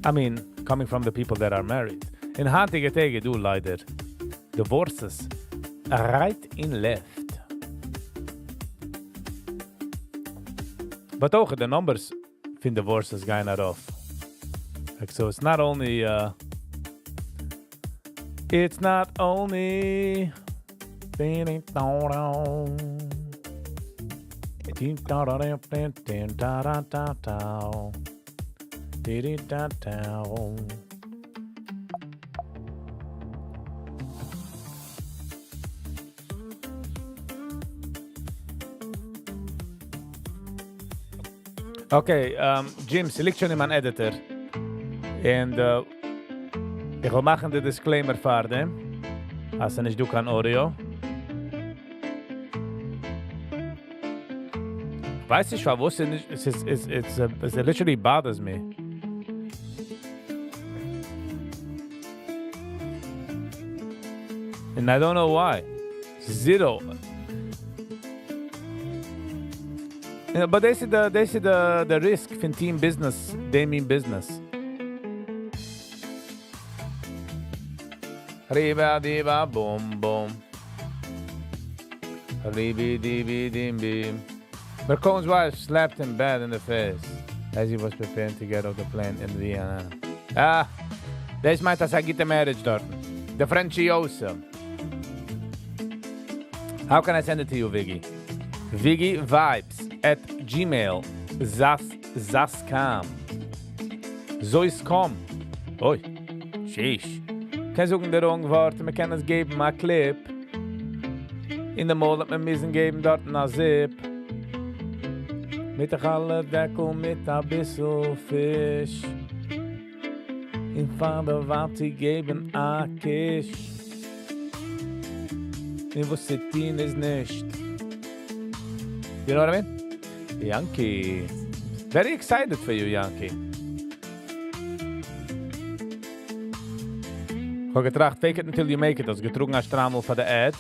I mean, coming from the people that are married. In handige tege do leider divorces right in left. But ook the numbers fin divorces going not off. Like, so it's not only Okay, Jim, selection in mijn editor. En ik wil maken de disclaimer voor hem. Als ik doe kan audio. Weiß ich, was it literally bothers me. And I don't know why. Zero. But they see the risk in team business. They mean business. Riba diba boom boom. Ribi dibi dim bim. Berkone's wife slapped him bad in the face as he was preparing to get off the plane in Vienna. Deze might as I get the marriage dort. The Frenchie also. How can I send it to you, Viggy? ViggyVibes@gmail. Zaskam. Zoiscom. Oi. Sheesh. Kan zoeken de wrong woorden. We kunnen het geven maar clip. In de mol dat we missen geven dort naar zip. Met de galle dekkel met een bissel vis. In vader wat die geven a kish. In was zittin is nicht. You know what I mean? Yankee. Very excited for you, Yankee. Go getracht, fake it until you make it. Als getrokken a stramel for the ad.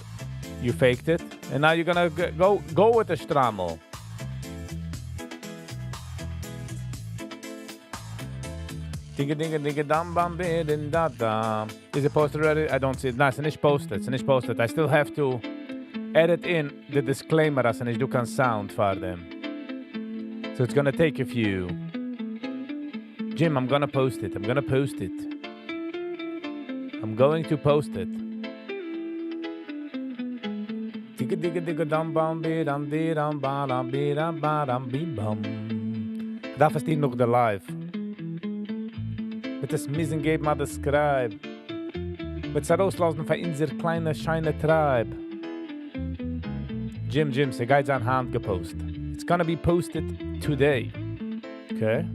You faked it. And now you're gonna go with the stramel. Dinga dam bam bidin da da. Is it posted already? I don't see it. No, it's nicht posted. I still have to edit in the disclaimer as I do can sound for them. So it's gonna take a few. Jim, I'm gonna post it. I'm going to post it. Digga dam bam bidam didam badam bidam badam bim bam. Dat is die nog de live. Mit das Missen geben mal das Scribe. Mit das rauslassen von unser kleiner, scheine Tribe. Jim, the guy's on hand gepostet. It's gonna be posted today. Okay?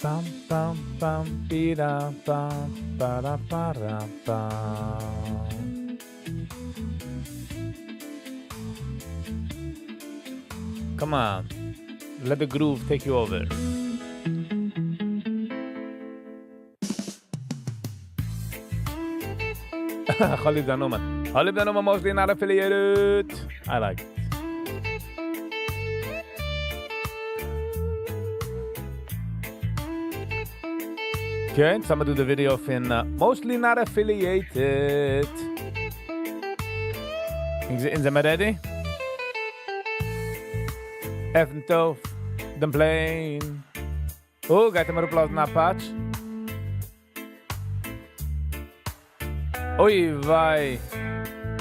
Bam, bam, bam, bida, bam, bada, bada, bam. Come on. Let the groove take you over. Khalid Danoma mostly not affiliated. I like it. Okay, so I'm gonna do the video of in mostly not affiliated. In the ready? Even tof, den plane. Oh, gaat er maar oplossen naar patch. Oei, vai.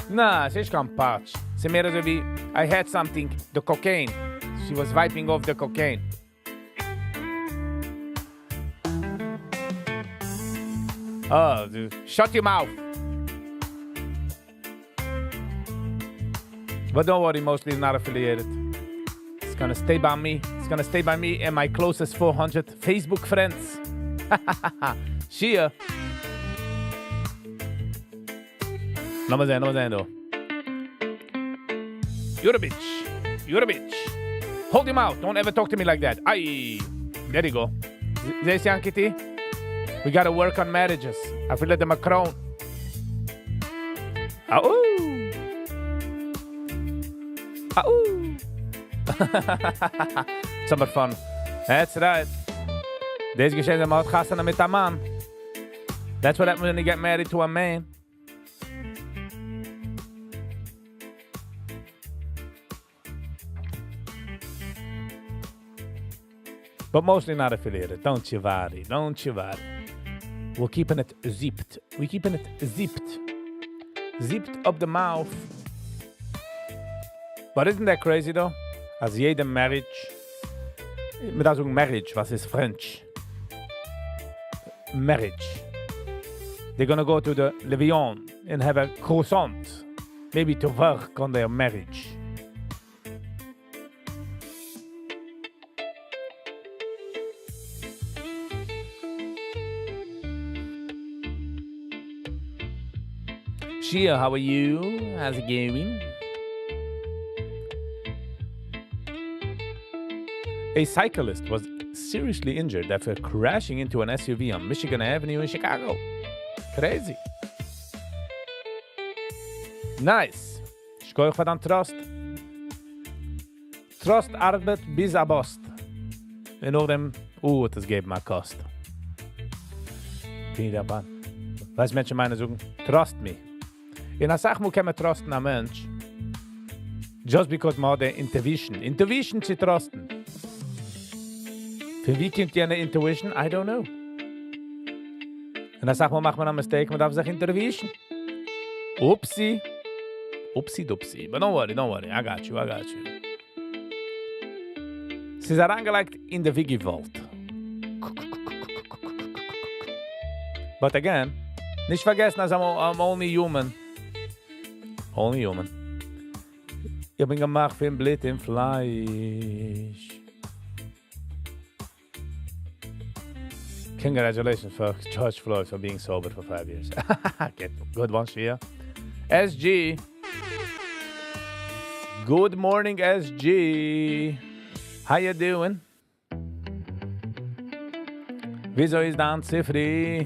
Nah, she's gone patch. Ze meer zo wie, I had something, the cocaine. She was wiping off the cocaine. Oh, dude. Shut your mouth. But don't worry, mostly not affiliated. It's gonna stay by me. It's gonna stay by me and my closest 400 Facebook friends. Shia. Lass mal sehen, du. You're a bitch. Hold him out. Don't ever talk to me like that. Aye. There you go. This young kitty. We gotta work on marriages. I feel like the Macron. Ooh. So much fun. That's right. Deze geschehen macht gasten mit a man. That's what happens when you get married to a man. But mostly not affiliated. Don't you worry. We're keeping it zipped. Zipped up the mouth. But isn't that crazy though? As jede marriage, mit der sagen marriage, was ist French? Marriage. They're gonna go to the Levion and have a croissant. Maybe to work on their marriage. Shia, how are you? How's it going? A cyclist was seriously injured after crashing into an SUV on Michigan Avenue in Chicago. Crazy. Nice. Schkoich van Trost. Trost arbeit bis a Bost. En ook dem, het is geben a kost. Wie daban? Weiß Menschen meinen sagen, trust me. In a sach mu kann man trusten a Mensch. Just because man der Intuition zu trusten. Für wie kommt die eine Intuition? I don't know. Und dann sagt man, macht man einen Mistake, man darf sich Intuition. Upsi. Upsi-dupsi. But don't worry. I got you. Sie ist herangelegt in der Viggy-Vault. But again, nicht vergessen, dass I'm only human. Ich bin gemacht für ein Blit im Fleisch. Congratulations for George Floyd for being sober for 5 years. Good one, Shia. SG. Good morning, SG. How you doing? Wieso ist dein Ziffri?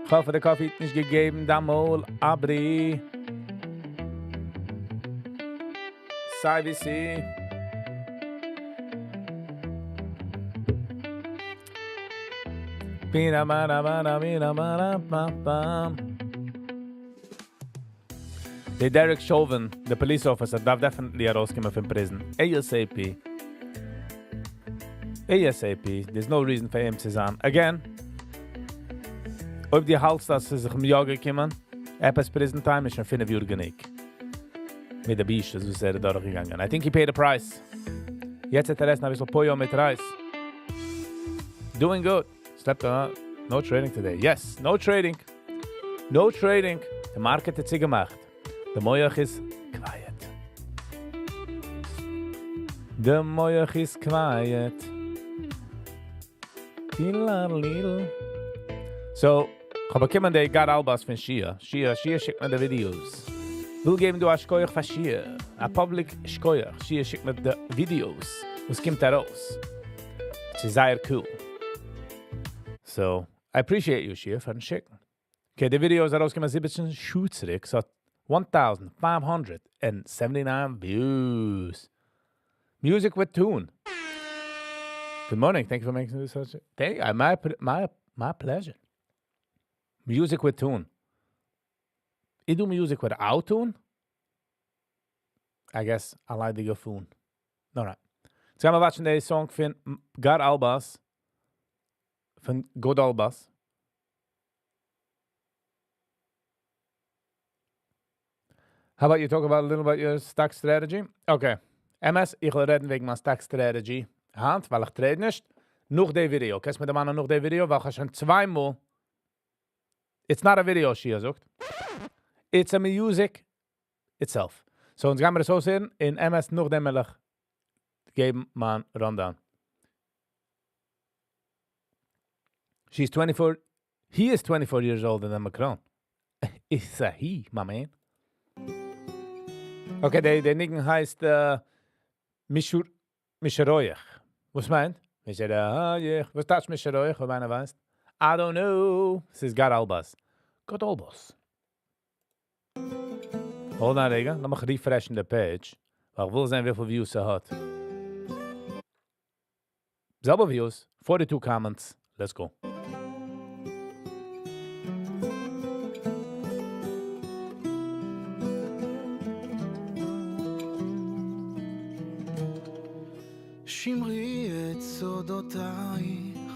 Ich hoffe, der Kaffee hat nicht gegeben, da mal abri. Sei wie sie. The Derek Chauvin, the police officer, darf definitely rauskommen from prison. ASAP. There's no reason for him to sein. Again, ob die Hals, dass sie sich im Jahr gekommen, etwas Prison Time ist schon 5 Uhr genick. Mit der Bisch, so ist da gegangen. I think he paid the price. Jetzt hat Rest ein bisschen Poyo mit Reis. Doing good. Slept no trading today. Yes, no trading. The market hat sie gemacht. Der Moyach ist quiet. So, ich habe bekommen die Gar Albas von Shia. Shia schickt mir die Videos. Will geben du a Schkoyach von Shia. A public Schkoyach. Shia schickt mir die Videos. Was kommt da raus? Es ist sehr cool. So, I appreciate you, Shia, for the schicken. Okay, the videos are rausgekommen 17 Shoots zurück. So, 1,579 views. Music with tune. Good morning. Thank you for making this such a... Thank you. My pleasure. Music with tune. I do music without tune? I guess I like the phone. All right. Jetzt gaan we watchen deze song van Gar Albas. Van God Albas. How about you talk about a little about your stock strategy? Okay. MS, ich will reden wegen mijn stock strategy. Hand, weil ich trade nicht. Noch die Video. Kannst du mir da noch die Video? Weil ich schon zweimal... It's not a video, Shia sagt. It's a music itself. So, uns gaan wir das so sehen. In MS noch dem will ich geben man rundown. She's 24. He is 24 years older than Macron. It's a he, my man. Okay, der Nicken heißt Misheroyach. Was meint? Misheroyach. Was tatsch Misheroyach, wenn einer weiß? I don't know. Es ist Gad Albas. Gad Albas. Hold on, Rega. Lass mich refreshen the page. Weil ich will sehen, wie viele Views er hat. Selber Views. 42 comments. Let's go. שמרי את סודותייך,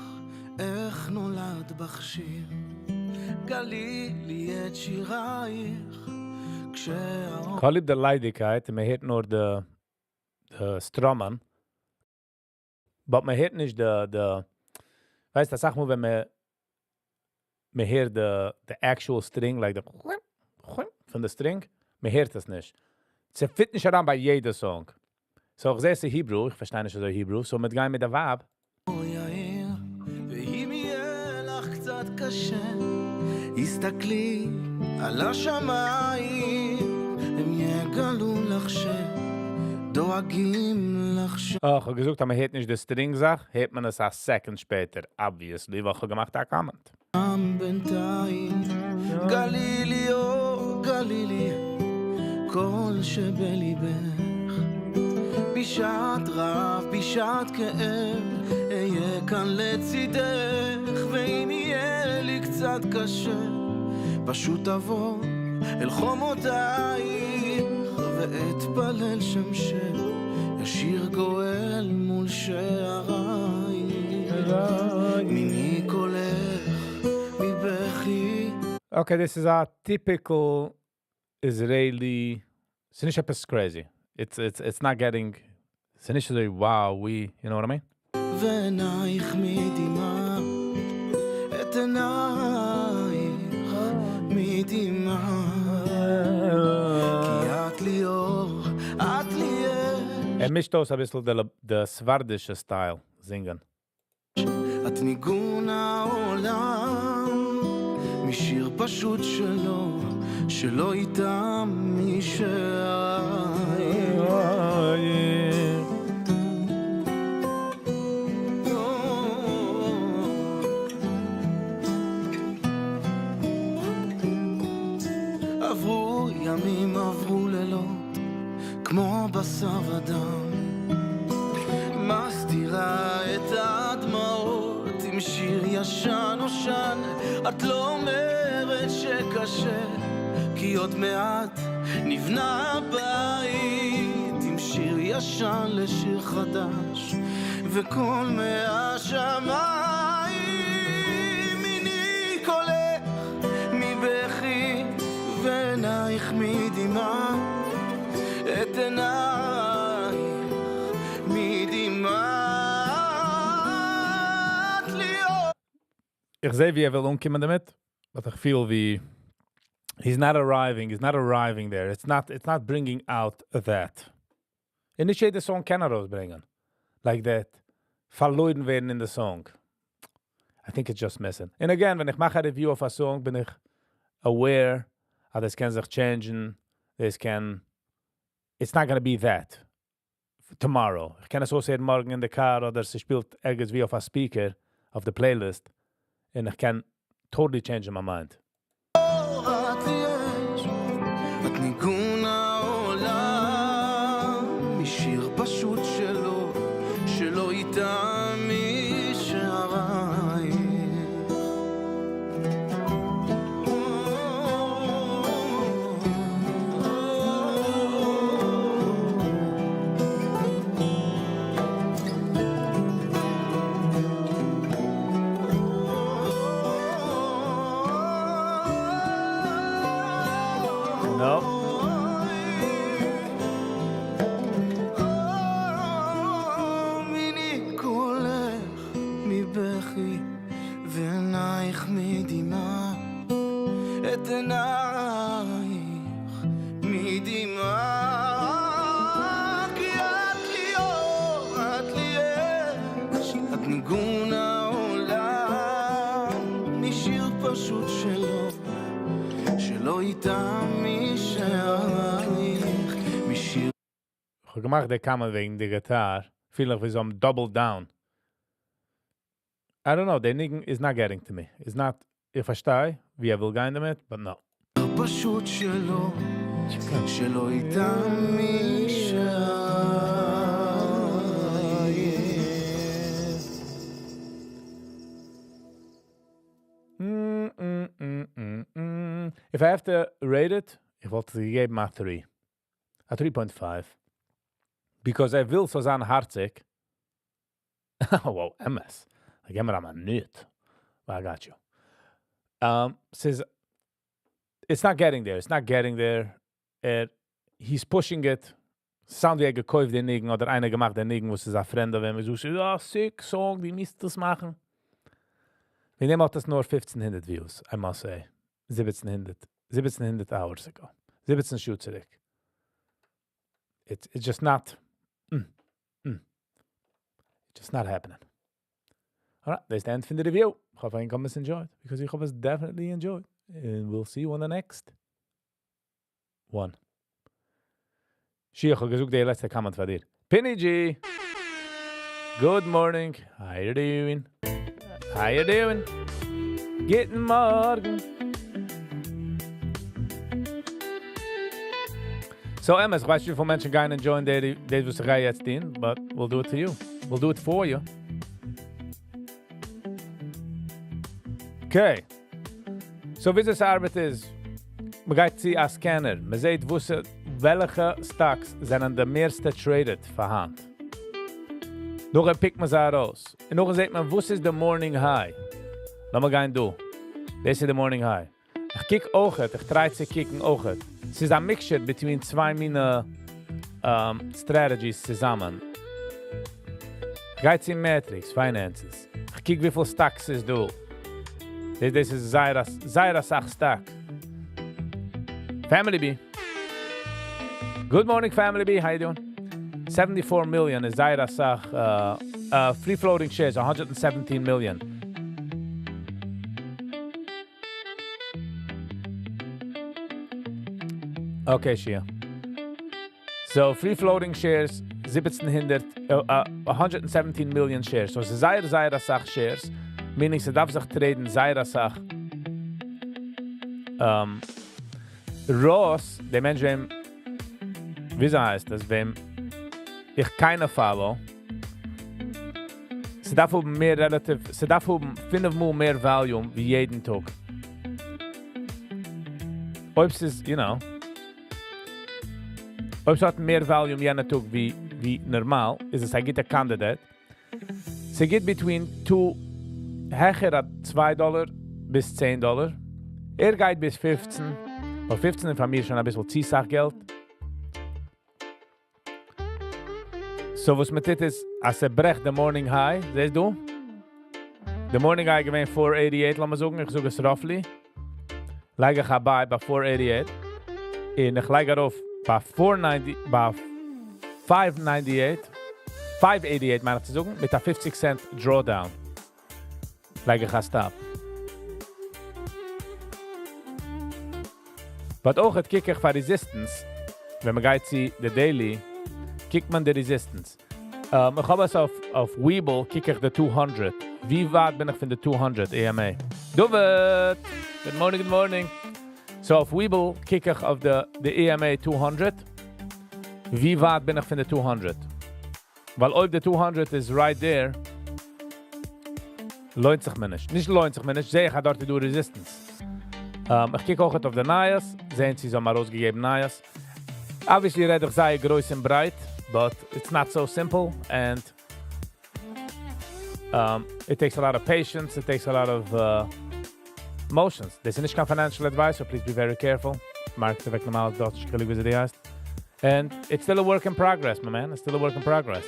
איך נולד בך שיר, גלי לי את שירייך, כשהאור... Call it the Leidigkeit, man hört nur the Strommen, but man hört nicht weißt du, sag mal, wenn man hört the actual string, like the von der String, man hört das nicht. Es fit nicht heran bei jeder Song. So, ich sehe es in Hebrew, ich verstehe nicht so Hebrew, so mit gehen mit der Vab. ואם יהיה לך קצת קשה, הסתכלי על השמיים, הם יגלו לך שדואגים לך Oh, ich habe gesagt, man hört nicht die String-Sach, hört man es a second später, obviously, weil ich gemacht habe, comment. בינתיים, גלילי, או גלילי, כל שבליבך, בשעת רב, בשעת כאב, אהיה כאן לצידך, ואם יהיה לי קצת קשה, פשוט אבוא אל חומותייך, ואתפלל שם ישיר גואל מול שערייך, מיני קולך, מבכי. Okay, this is a typical Israeli, it's not crazy. It's not getting, it's initially, wow, you know what I mean? ועינייך מדמעה, את עינייך מדמעה, כי את לי אור, את לי mischt aus ein bisschen der swardische Style singen. את ניגון העולם, משיר פשוט שלא איתם משעי. עברו ימים, עברו לילות, כמו בשר ודם, מסתירה את הדמעות עם שיר ישן נושן. את לא אומרת שקשה, כי עוד מעט נבנה בית עם שיר ישן לשיר חדש, וכל מהשמיים מיני קולך מבכי, ועינייך מדמעה, את עינייך מדמעת לי אור. Ich sehe, wie will umkommen damit, but ich feel wie he's not arriving there. It's not bringing out that. Und nicht jeder Song kann rausbringen. Like that. Verloren werden in the song. I think it's just missing. And again, wenn ich mache eine Review auf a Song, bin ich aware, das kann sich changen, it's not going to be that tomorrow. Ich kann es so sehen morgen in der Car, oder sie spielt irgendwie auf a Speaker, auf der Playlist, und ich kann totally change my mind. את ניגון העולם, משיר פשוט שלא איתם משערייך. No. מיני קולך מבכי, ועינייך מדמעה, את עינייך מדמעה, כי את לי אור, את לי אש, את ניגון העולם, פשוט שלא ידע מי שעריך משיר. Ich habe gemacht, der kam wegen der Gitarre. Vielleicht wie so ein Double Down. I don't know, der Nigen is not getting to me. It's not, ich verstehe, wie will gehen damit, but no. פשוט שלא ידע מי שעריך. If I have to rate it, ich wollte gegeben a 3. A 3.5. Because I will so sein hartzig. Wow, MS. I gave me a minute. Well, I got you. Says, it's not getting there. It's not getting there. He's pushing it. Sound wie gekauft den Nigen oder einer gemacht den Nigen, wo es ist ein Freund, wenn wir so sagen, sick song, wie müsst das machen? Wir nehmen auch das nur 1500 Views, I must say. 1700 hours ago. 17 shoots zurück. It's just not, just not happening. Alright, that's the end of the review. I hope you guys enjoyed, because I hope it's definitely enjoyed. And we'll see you on the next one. Shia, gezoek de laatste comment van dir. Penny G. Good morning. How you doing? How you doing? Guten Morgen. So, Emma, ich weiß, wie viele Menschen gehen enjoyen das, was ich jetzt dienen, but we'll do it to you. We'll do it for you. Okay. So, wie das Arbeit ist, man geht sie als Scanner. Man sieht, welche Stocks sind an der meiste traded für Hand. Noch pickt man sie raus. Und noch sieht man, was ist der Morning High. Lass mal gehen du. Das ist der Morning High. Ich kick auch, ich try zu kicken auch. Es ist ein Mixture between zwei meiner Strategies zusammen. Ich gehe zu Matrix, Finances. Ich kick, wie viel Stocks ist du. Das ist sehr Sach Stock. Family B. Good morning, Family B. How you doing? 74 million is Zaira Sach. Free floating shares, 117 million. Okay, Shia. So, free floating shares, 117 million shares. So, Zaira Sach shares, meaning sie darf sich traden Zaira Sach. Ross, der Mensch, wie heißt das, wem ich keine follow, sie darf haben mehr relativ, sie darf haben 5-mal mehr Volume wie jeden Tag. Ob es ist, ob es hat mehr Volume jeden Tag wie normal, ist es, gibt ein Kandidat. Sie geht between höher at $2 bis $10. Geht bis 15. Weil 15 von mir schon ein bisschen Ziehsachgeld. So, was mit dit ist, als brecht der Morning High, siehst du? Der Morning High gewinnt 488, lass mal sagen, ich sage es roughly. Lege ich bei 488. Und ich lege auf bei 598, 588 meine ich zu sagen, mit der 50 Cent Drawdown. Lege ich ein Stop. Aber auch het kick ich für Resistance, wenn man geht sie, der Daily, kickt man die Resistance. Ich habe es auf Weeble, kick ich die 200. Wie weit bin ich von der 200 EMA? David! Good morning, good morning. So auf Weeble kick ich auf der EMA 200. Wie weit bin ich von der 200? Weil ob der 200 ist right there, lohnt sich mir nicht. Nicht lohnt sich mir nicht, sehe ich dort die Resistance. Ich kicke auch auf die Nias, sehen Sie so mal rausgegeben Nias. Obviously red ich sei groß und breit, but it's not so simple and it takes a lot of patience, it takes a lot of emotions. This is nicht kein financial advice, so please be very careful. Mark the weg normal Deutsch, ich wie sie die heißt. And it's still a work in progress, my man. It's still a work in progress.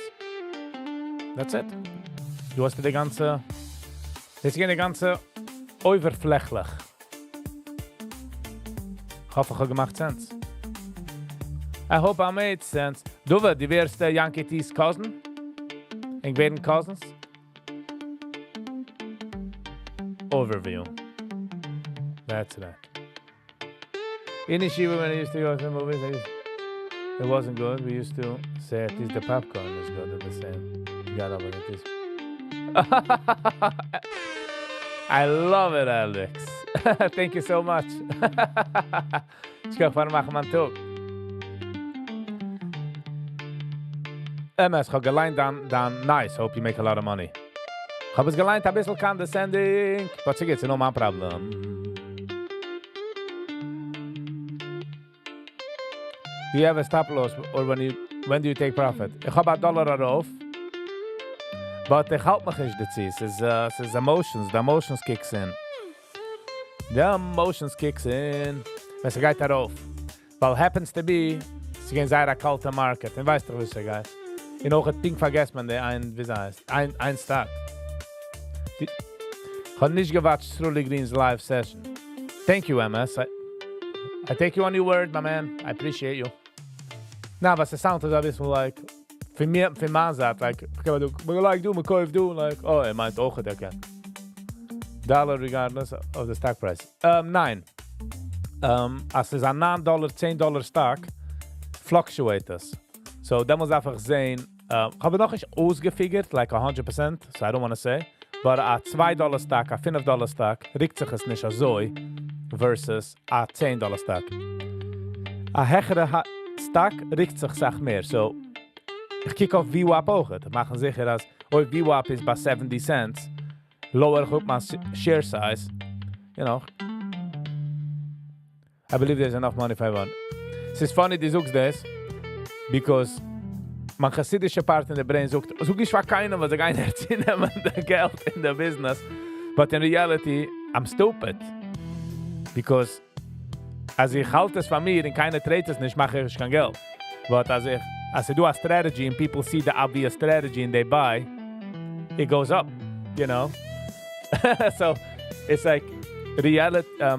That's it. Du hast die ganze, das ist die ganze oberflächlich. Ich hoffe, ich habe gemacht Sense. I hope I made sense. Du, die wärst der Yankee T's cousin? Ich werden Cousins? Overview. That's right. In Yeshiva, when I used to go to the movies, it wasn't good. We used to say at least the popcorn is good at the same. You got over it is. I love it, Alex. Thank you so much. Ich kann fahren machen man Tag. MS, ich habe geleint dann nice. Hope you make a lot of money. Ich habe es geleint ein bisschen condescending. But it's no my problem. Do you have a stop loss or when do you take profit? Ich habe $1 darauf. But ich halte mich nicht dazu. Es ist emotions. The emotions kicks in. The emotions kicks in. Wenn sie geht darauf. Weil happens to be, sie gehen sehr ein kalter Market. Und weißt du, was sie geht? In auch ein Ding vergesst man, der wie sie heißt. Ein Start. Ich habe nicht gewatscht Strulli Green's live session. Thank you, MS. I take you on your word, my man. I appreciate you. Na, was der Sound ist ein bisschen like, für man sagt, like, ich kann like do, kauf do, like, oh, meint auch, der kann. Dollar regardless of the stock price. Nein. Als es ein $9, $10 stock, fluctuate das. So, da muss einfach sehen, ich habe noch nicht ausgefigert, like 100%, so I don't want to say, but a $2 stock, a $5 stock, riecht sich es nicht so, versus a $10 stock. A hechere stock riecht sich mehr. So, ich kicke auf VWAP auch. Ich mache sicher, dass VWAP ist bei 70 cents, lower ich auf mein share size, you know. I believe there's enough money for everyone. Es ist funny, die suchst das, because man chassidische Part in der Brain sucht ich war keiner, was ich ein Herz nehmen, der Geld in der Business. But in reality, I'm stupid. Because als ich halte es von mir und keiner dreht es nicht, mache ich kein Geld. But als I do a strategy and people see the obvious strategy and they buy, it goes up, you know? So, it's like reality, no?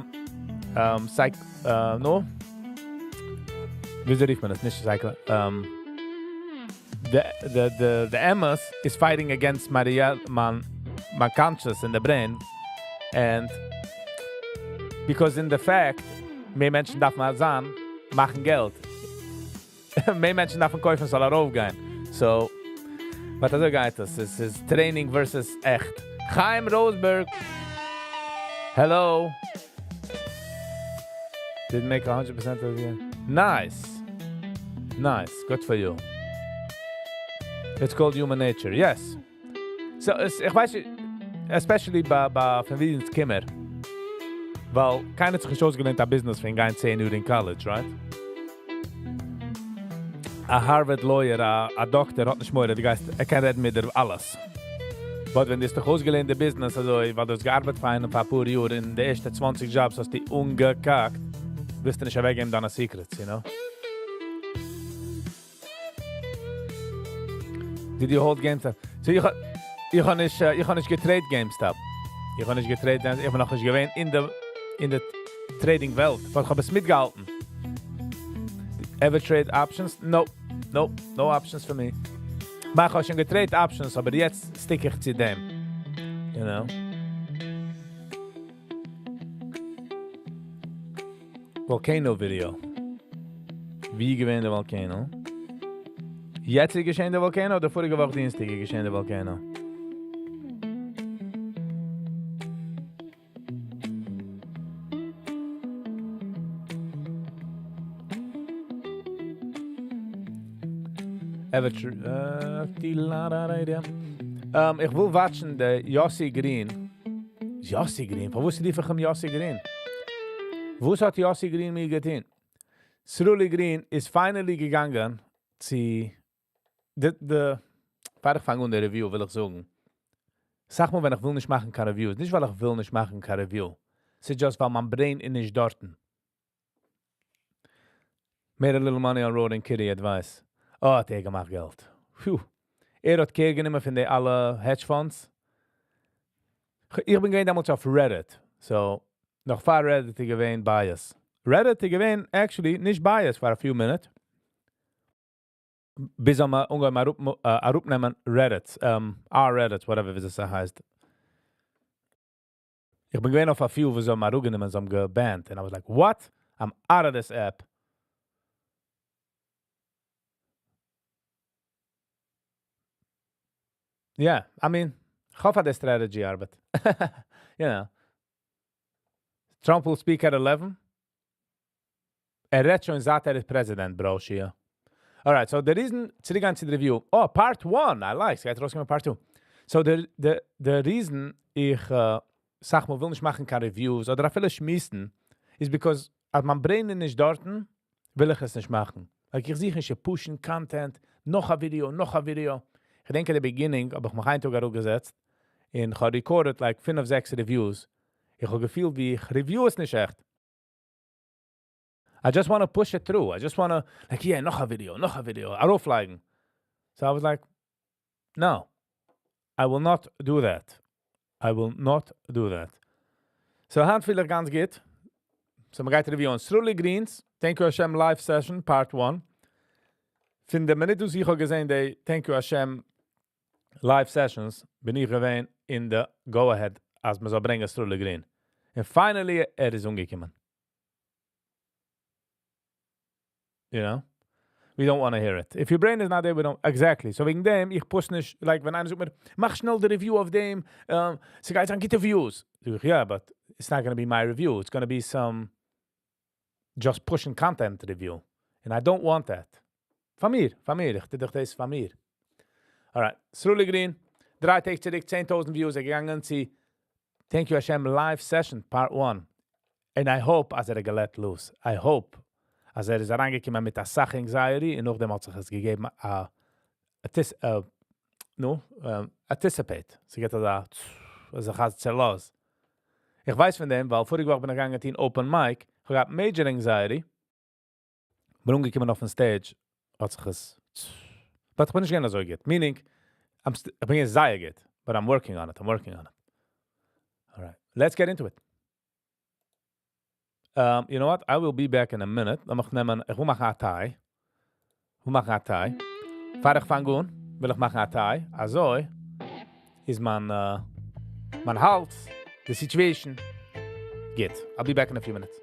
Wieso rief man das? Nicht cycle. The MS is fighting against my conscious in the brain. And because in the fact, mehr Menschen darf man sein, machen Geld. Mehr Menschen darf man kaufen, soll aufgehen. So, was also geht das? Es ist Training versus echt. Chaim Rosberg. Hello. Did make 100% of you. Nice. Nice. Good for you. It's called human nature. Yes. So, ich weiß, especially bei Familiens Kimmer. Weil keiner hat sich ausgelernt ein Business für 10 Uhr in College, right? A Harvard Lawyer, a Doktor hat nicht mehr, die Geist, kann reden mit alles. Aber wenn du dich ausgelernt Business, also, weil du hast gearbeitet für ein paar Jahre in den ersten 20 Jobs, hast du ungekackt, wirst du nicht weggeben deine Secrets, you know? Did you hold GameStop? So, ich habe nicht getradet GameStop. Ich habe nicht getradet, ich bin noch nicht gewähnt in der Trading-Welt. Aber ich habe es mitgehalten. Ever trade options? No options for me. Maar ich habe schon getradet options, aber jetzt stick ich zu dem. You know? Volcano Video. Wie gewinnt der Volcano? Jetzt ist geschehen der Volcano oder vorige Woche Dienstag ist geschehen der Volcano? Ich will watchen der Yossi Green. Yossi Green? Wo ist die von Yossi Green? Wo hat Yossi Green mir getan? Strulli Green ist finally gegangen zu ich fange an der Review, will ich sagen. Sag mal, wenn ich will nicht machen kann Review. Nicht, weil ich will nicht machen kann Review. Es ist just, weil mein Brain ist nicht dort. Made a little money on road and kitty advice. Oh, hat gemacht Geld. Phew. Hat Kehr genommen von alle Hedgefonds. Ich bin damals auf Reddit. So, noch vor Reddit gewesen bias. Reddit gewesen, actually, nicht bias for a few minutes. Bis am ungefähr rupnehmen Reddit. Our Reddit, whatever es heißt. Ich bin gewesen auf a few, wo so Marugen und so am gebanned. And I was like, what? I'm out of this app. Yeah, I mean, ich hoffe, das strategy arbeit. You know. Trump will speak at 11. Redt schon sagt, ist President, bro, Shia. All right, so the reason, zurück an the review. Oh, part 1, I like. Geht rausgekommen, part 2. So the reason ich sag mal, will nicht machen keine Reviews oder viele schmissen, ist because als mein Brain nicht dorten, will ich es nicht machen. Like, ich sehe nicht pushen Content, noch ein Video. Ich denke, at the beginning, habe ich mich einen Tag auch gesetzt und ich habe recorded like 5 of 6 Reviews. Ich habe gefühlt, wie ich review es nicht echt. I just want to push it through. I just want to, like, yeah, noch ein Video, auflegen. So I was like, no, I will not do that. So handfeeler ganz geht. So man geht review on Strulli Greens, Thank You Hashem Live Session, Part 1. Finde man nicht, ich habe gesehen, die Thank You Hashem Live Sessions, bin ich gewesen in the Go-Ahead, als man so bringen Strulli Green. And finally, ist umgekommen. You know? We don't want to hear it. If your brain is not there, we don't... Exactly. So wegen dem, ich push nicht, like, wenn einer sagt mir, mach schnell die Review of dem, sie geht sagen, get the views. Yeah, but it's not going to be my review. It's going to be some just pushing content review. And I don't want that. Van mir. Ich dachte, das ist von mir. Alright. Strulli Green, 3 Tage zurück, 10,000 Views, gegangen, sie Thank You Hashem Live Session, Part 1. And I hope, als gelet los. I hope, als ist reingekommen mit der Sach-Anxiety und nachdem hat sich es gegeben, anticipate. Sie geht da, also hat es los. Ich weiß von dem, weil vorige Woche bin ich gegangen in Open Mic, ich habe Major Anxiety, bin umgekommen auf den Stage, hat sich es, aber ich bin nicht gerne so geht. Meaning, ich bin jetzt sehr geht, but I'm working on it. All right, let's get into it. You know what? I will be back in a minute. Ich will machen eine Thai. Fahre ich fangen, will ich machen eine Thai. Also ist mein Hals, the situation geht. I'll be back in a few minutes.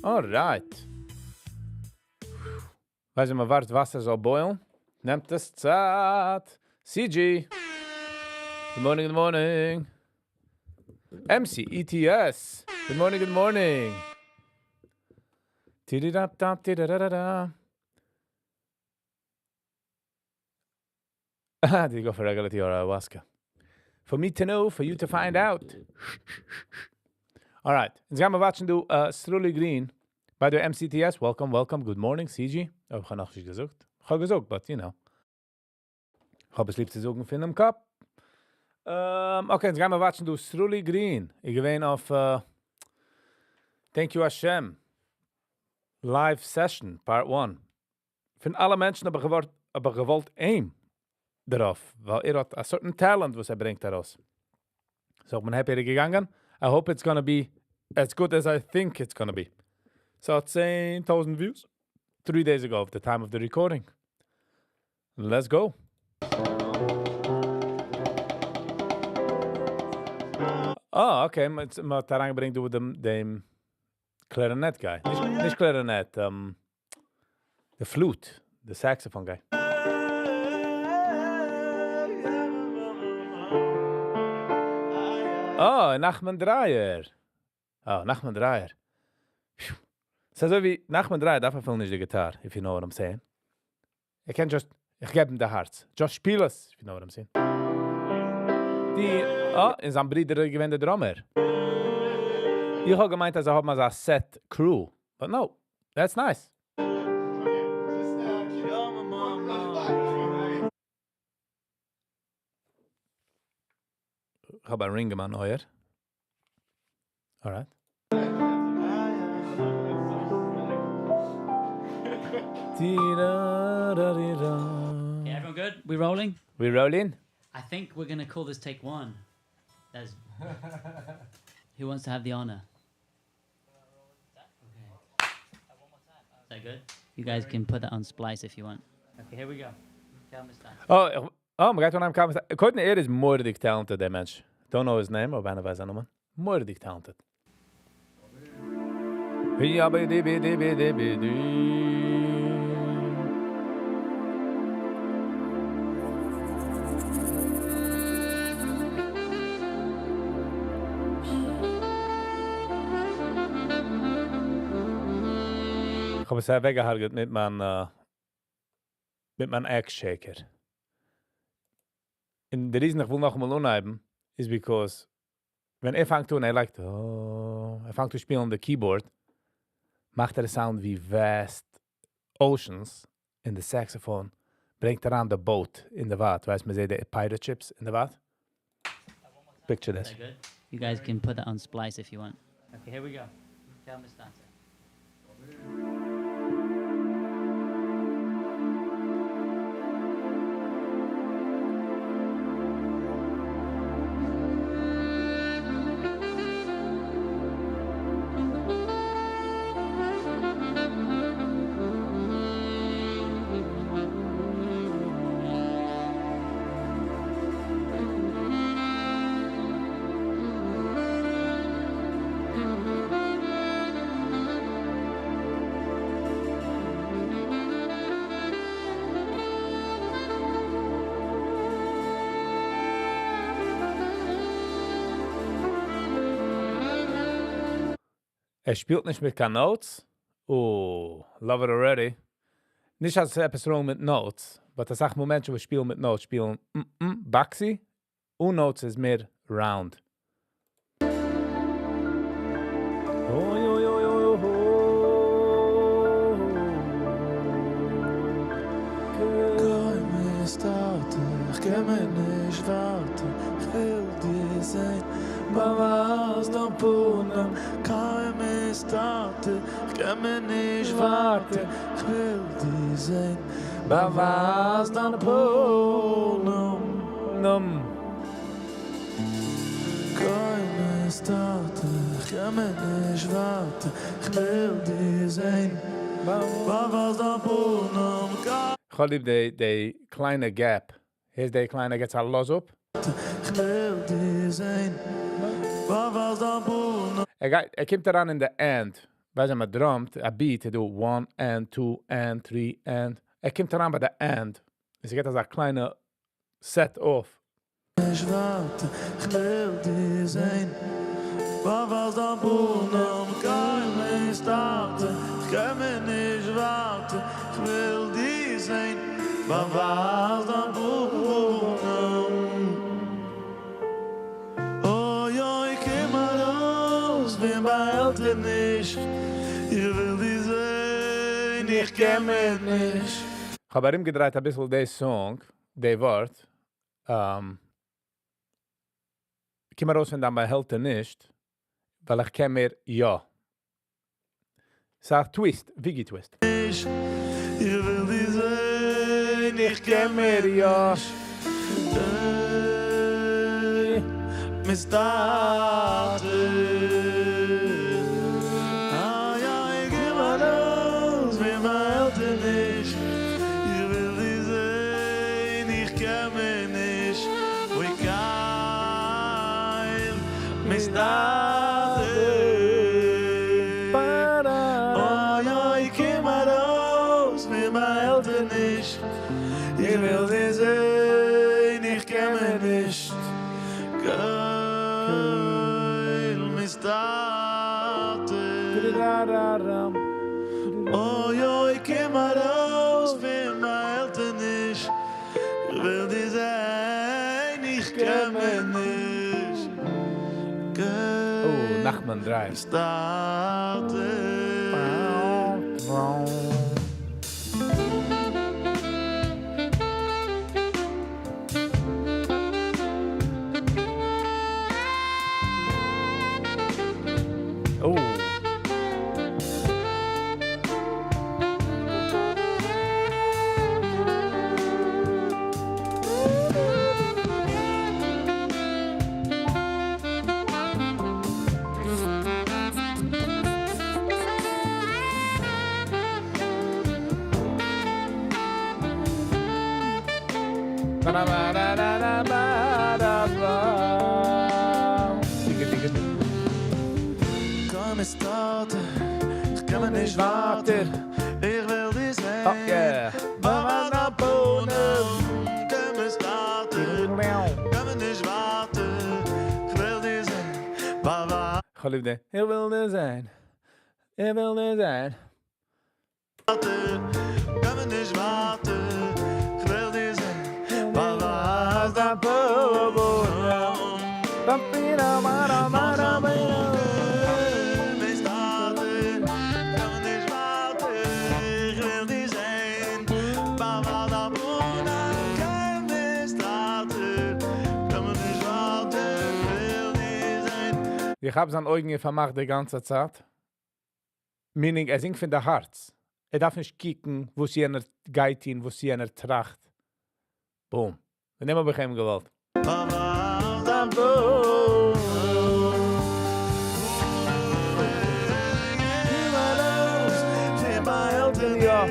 Alright. Weißt du, man wartet, Wasser soll boilen. Nehmt es Zeit. CG. Good morning, good morning. MC, ETS. Good morning, good morning. Tididap-dap-tidadadada. Did you go for regularity or ayahuasca? For me to know, for you to find out. All right. Jetzt gaan we watchen do Strully Green. By the way, MCTS, welcome, welcome. Good morning, CG. Oh, ich habe noch nicht gesucht. Ich habe gesucht, but you know. Ich habe es lieb zu suchen für einen Cup. Okay, jetzt gaan we watchen do Strully Green. Ich gewähne auf Thank You Hashem. Live Session, Part 1. Von alle Menschen aber gewollt aim darauf, weil hat a certain talent, was bringt daraus. So, ich bin happy gegangen. I hope it's gonna be as good as I think it's gonna be. So, it's 10,000 views 3 days ago, at the time of the recording. Let's go. Oh, okay. Maar daar aangebrengt door de clarinet guy. Niet clarinet, the flute, the saxophone guy. Oh, Nachman Dreyer. Oh, Nachman Dreyer. So wie Nachman Dreyer darf er nicht die Gitarre, if you know what I'm saying. Ich gebe ihm das Herz. Just spiel es, if you know what I'm saying. In seinem Bruder gewinnt der Drummer. Ich habe gemeint, dass er hat mal so ein Set Crew. But no, that's nice. Ich habe einen Ring gemacht, heuer. Alright. Okay, everyone good? We rolling? We rolling? I think we're going to call this take one. That's... Who wants to have the honor? Okay. Is that good? You guys can put that on Splice if you want. Okay, here we go. Tell me start. Oh, my God, when I'm coming... Couldn't hear is moordig talented, that mensch. Don't know his name, or bijna wij zijn noemen. Moordig talented. Ich habe es sehr weggehalten mit meinem Egg-Shaker. Und der Reason, ich will noch einmal unheiben, is because wenn fängt an, fängt zu spielen on the keyboard, macht sound wie vast oceans in the saxophone, bringt an the boat in the water. Weißt man sieht die pirate ships in the water? Picture this. Is that good? You guys can put that on Splice if you want. Okay, here we go. Tell me start. Spielt nicht mit keinen Notes. Oh, love it already. Nicht als etwas wrong mit Notes, aber das sagt Momente, wo spielen mit Notes, spielen Baxi und Notes ist mehr round. Ich kann mir nicht warten, ich will dir sein, was dann punem, kann mir starten, ich kann mir nicht warten, ich will dir sein, was dann punem, kann mir starten, ich kann mir nicht warten, ich will dir sein, was dann punem, Ich habe lieb die kleine Gap. Hier ist die kleine, geht's all los up. ich will dir sein, was dann punem. Kommt daran in the end. Weißt du, man drummt, a beat, du 1 and 2 and 3 and. Kommt daran bei der and. Es geht also ein kleiner Set off. Ich warte, ich will dir sein. Was dann Brunnen, kann ich starten. Ich kann mir nicht warten, ich will dir sein. Was dann Brunnen. Oh ja, ich komm mal raus, bin bei Eltern nicht. Ich will dir sein, ich kann mir nicht. Ich habe ihm gedreht ein bisschen den Song, der Wort. Ich komme raus, wenn dann bei Helte nicht, weil ich kann mir ja. Es ist ein Twist, Viggy Twist. Ich will dir sein, ich kann mir ja. Misdaten. Ah ja, ich geh mal los, wie mein Eltern nicht. Ich will dir sein, ich kann mir nicht. Wie kein Misdaten. Oh ja, ich geh mal los, wie mein Eltern nicht. Ich will dir sein, ich kann mir nicht. Geil, Misdaten. Oh ja, ich komm mal raus, wenn meine Eltern nicht. Ich will dir sein, ich kann mir nicht. Geil, Oh, Nachman 3. Misdaten. Oh. Komm, es dauert, ich kann mir nicht warten. Ich will dir sein. Oh yeah. Mama na Bohnen, komm, es dauert, kann mir nicht warten. Ich will dir sein. Mama, Ich liebe den. Ich will dir sein. Ich will dir sein. kann mir nicht warten. Ich will dir sein. Mama, na Ich habe seine Augen vermacht die ganze Zeit. Meaning, er singt von der Herz. Er darf nicht kicken, wo sie einer geht hin, wo sie einer tracht. Boom. Wir nehmen bei ihm gewollt. Ja.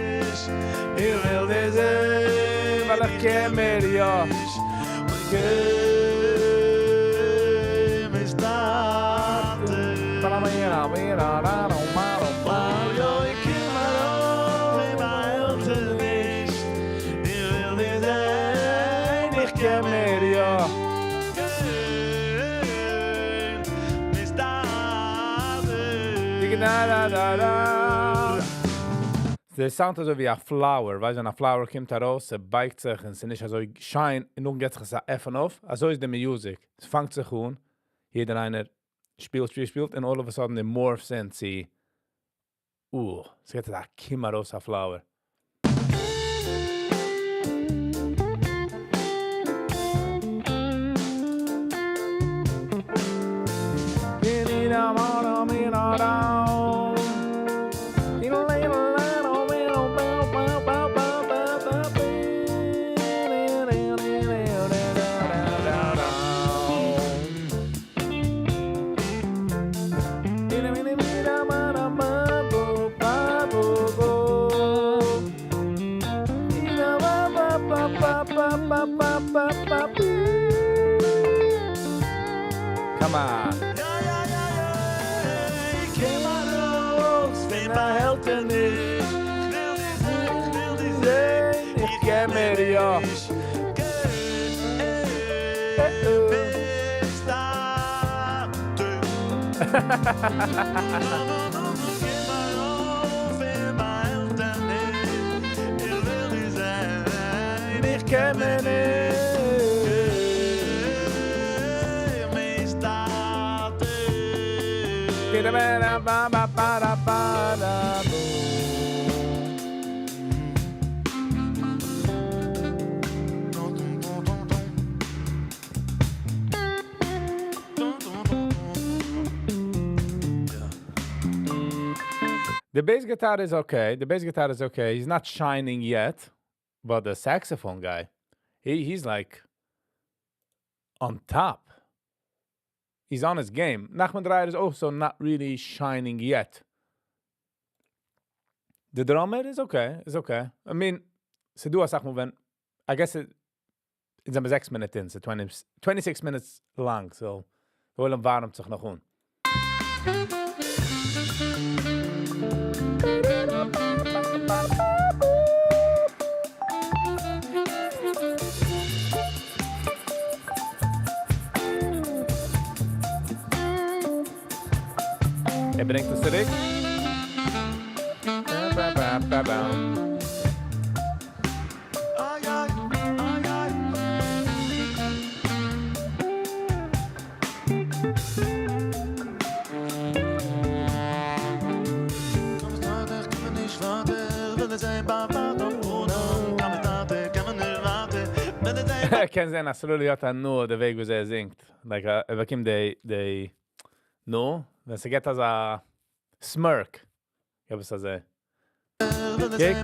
Ich will dir sein, Weil ich kenn mir, ja. Der Sound ist so wie ein Flower, weißt du, ein Flower kommt raus, beigt sich und es ist nicht so schein, und nun geht sich ein Effen auf. Also ist die Musik. Es fängt sich an, jeder einer spielt, und all of a sudden, the morphs in, sie, es geht ein Kimmer raus, ein Flower. kemerio. Ich kenne The bass guitar is okay. The bass guitar is okay. He's not shining yet, but the saxophone guy, he's like on top. He's on his game. Nachman Dreyer is also not really shining yet. The drummer is okay. It's okay. I mean, se du hast when I guess it's a 6 minutes in, so 26 minutes long. So wir wollen warm sich noch un. Bringt es zurück. Ken zijn absoluut hat nur der Weg, wie singt. Like, bekim they no, wenn sie geht als a smirk. Ich habe es also. Kick.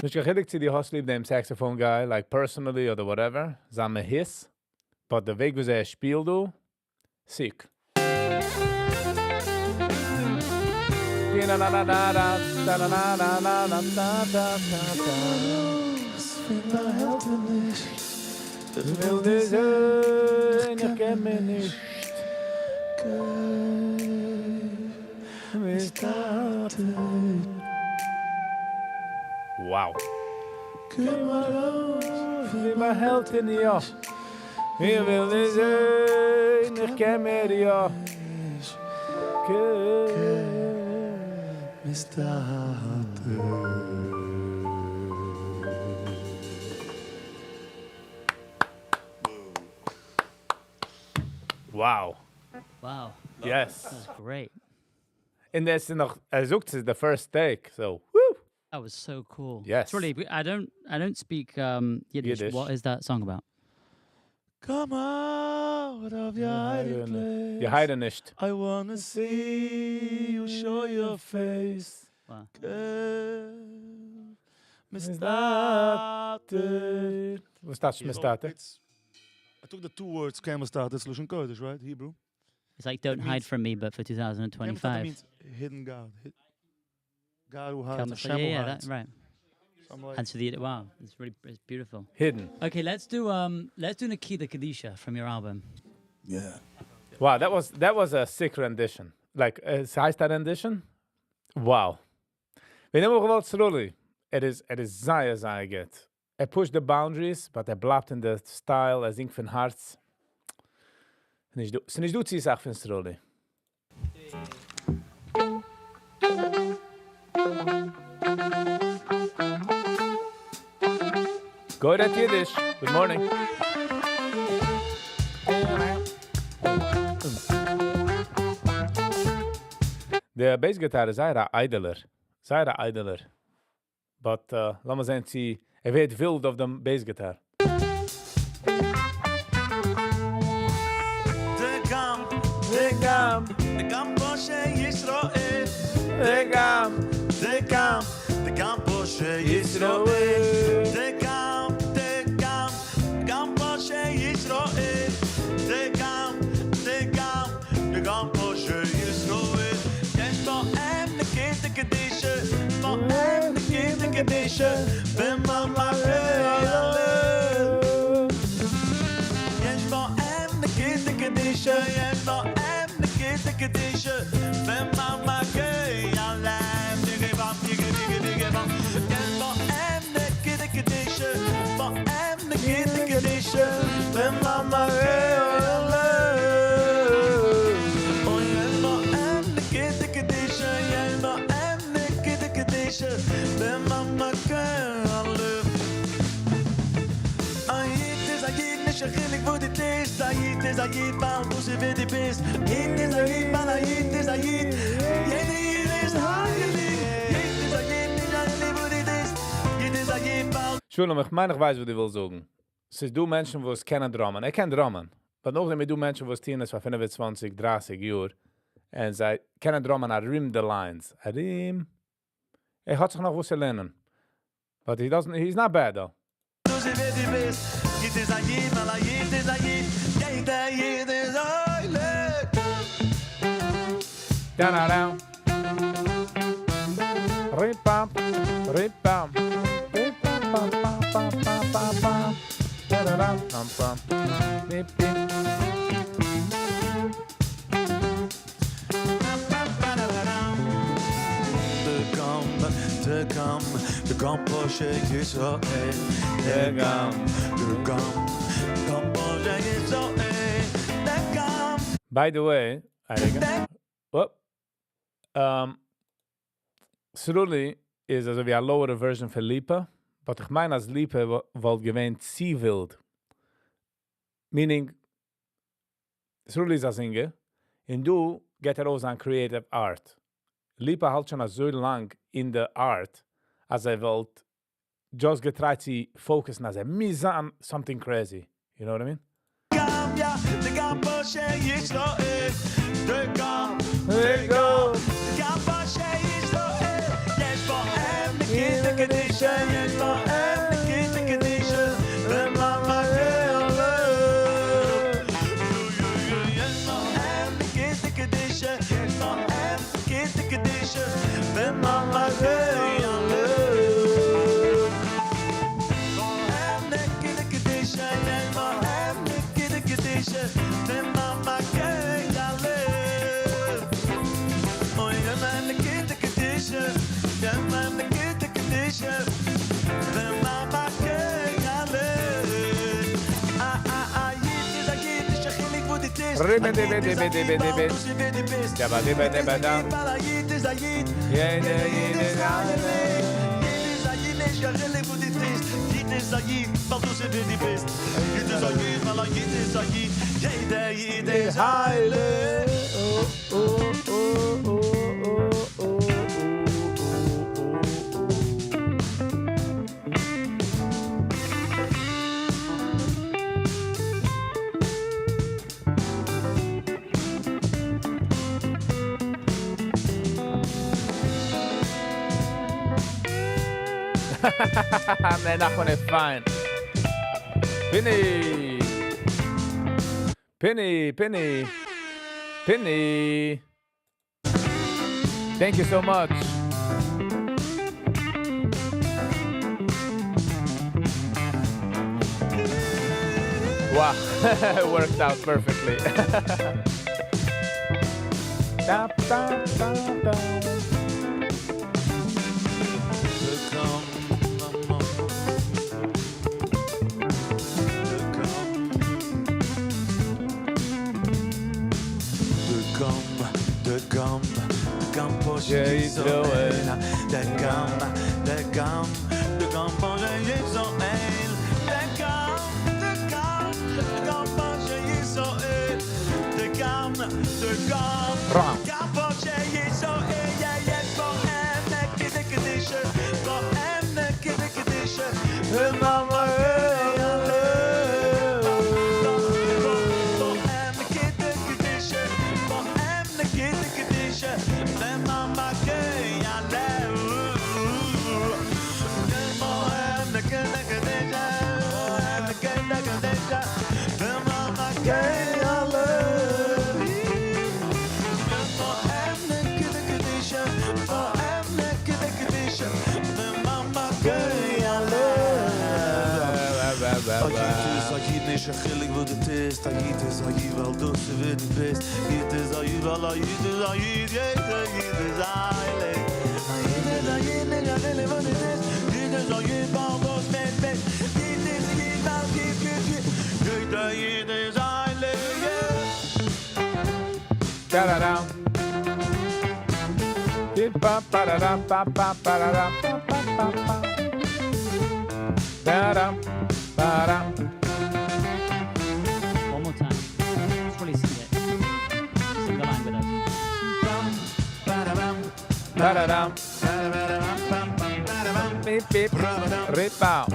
Ich gehe zu die Hostel dem saxophone guy, like personally or whatever. Zame his, but the way wie spielt du, sick. Wow. Wie my held in ja. Wie will es sein, ich kenn mir ja. Wow. Wow. Yes. That's great. And there's noch, sucht the first take, so woo. That was so cool. Yes. It's really, I don't speak Yiddish. What is that song about? Come out of your hiding place. You hide nicht. I wanna see you show your face. Wow. Started. Was das started? I took the two words camel started solution Kurdish, right? Hebrew. It's like Don't Hide From Me, but for 2025. Means hidden God. God who hides. Hashem Yeah, who that, hides. right. And so wow, it's beautiful. Hidden. Okay, let's do Nikita Kadisha from your album. Yeah. Wow, that was a sick rendition. Like, heißt that rendition? Wow. Wir nehmen gewollt slowly. It is sehr good. Pushed the boundaries, but bleibt in the style, singt von Herz. Sind nicht du ziehst auch von slowly. Go ahead, Yiddish. Good morning. Der bass guitar is sehr idler. Sehr idler. But lass mal sehen, sie wird wild auf dem bass guitar. de gam Moshe Yisroel, de gam Moshe Yisroel, de gam Moshe Yisroel, de gam Moshe Yisroel. Yes, for em the kid the kedisha, for em the kid the kedisha, ben mama yes, for em the kid the kedisha, yes, for em the kid the kedisha, ben mama yalam, digga bam, digga bam. Yes, for em the kid the kedisha, for em the kid the kedisha, ben mama yalam. Oh, yes, for em the kid the kedisha, yes, for em the kid the kedisha, ben mama yalam. Schillig wo die Tisch, Zayid, weil du sie wie die bist. Jid ist Zayid, weil Jid ist Zayid. Jede Jid ist heilig. Jid ist Zayid, nicht heilig wo die bist. Jid ist Zayid, weil... Schulem, ich meine, ich weiß, was ich will sagen. Es ist du Menschen, die es kennen Dramen. Ich kenne Dramen. Aber noch nicht du Menschen, die es tun ist für 25, 30 Jahre. Und sie kennen Dramen an Rim the Lines. A Rim. Er hat sich noch was zu lernen. But he's not bad, though. Du sie wie die bist. Jid ist Zayid, weil Jid ist Zayid. Jeder Jid ist heilig. Da-da-da. Rip-pam, rip-pam. Rip-pam-pam-pam-pam-pam-pam. Da-da-da-pam-pam. Rip-pim. De gam Moshe Yisroel, de gam Moshe Yisroel, de gam. By the way, Sruli is also wie a lower version für Lipa, but ich meine, als Lipa wollt gewähnt sie wild. Meaning, Sruli is a singer, and du get raus an creative art. Lipa halt schon so lang in der Art, als wollt just getreut sie focussen, als misan something crazy. You know what I mean? Gam, ja, de gam Moshe Yisroel, de gam, There you go. de gam Moshe Yisroel. Yes, for em, de kid the kedisha, yes, for em, de kid the kedisha, ben mama yalam. Yes, for em, de kid the kedisha, yes, for em, de kid the kedisha, ben mama yalam. For em, de kid the kedisha, yes, for em, de kid the kedisha, ben mama yalam. Oh, yeah, man, the kid the kedisha, yeah, man, the kid the kedisha, ben mama yalam. Yid is a schillig wo die Tisch. Ribbidi-bidi-bidi-bidi-bidi. Dabba-dibba-dibba-da. Yid is a Yid. Yeah, yeah, yeah, yeah. Yid is a Yid, nicht schillig wo die Tisch. Yid is a Yid, weil du sie wie die bist. Yid is a Yid, weil Yid is a Yid. Jeder Yid ist heilig. Man, that one is fine. Penny. Penny, Penny. Penny. Thank you so much. Wow, it worked out perfectly. Da, da, da, da. De gam Moshe Yeah, Yisroel, Yisroel. de gam Moshe Yisroel, de gam Moshe Yisroel, de gam Ram. Moshe Yisroel. Yiddish, chillig wo du tist, a Yiddish, a Yid, weil du sie wie du bist. Yiddish, a Yid, weil a Yiddish, a Yid, Yiddish, a Heilig. A Yiddish, a Yiddish, a Wille, wo du tist. Yiddish, a Yid, weil du es mit bist. Yiddish, Yid, weil Yid, Yid, a Yiddish, Heilig. Da-da-da. Di-ba-ba-da-da-ba-ba-ba-da-da-ba-ba-ba-ba. Da-da, ba-da. One more time. Just really sing it. Sing the line with us. Da-da-da. Beep, beep. Rip-out.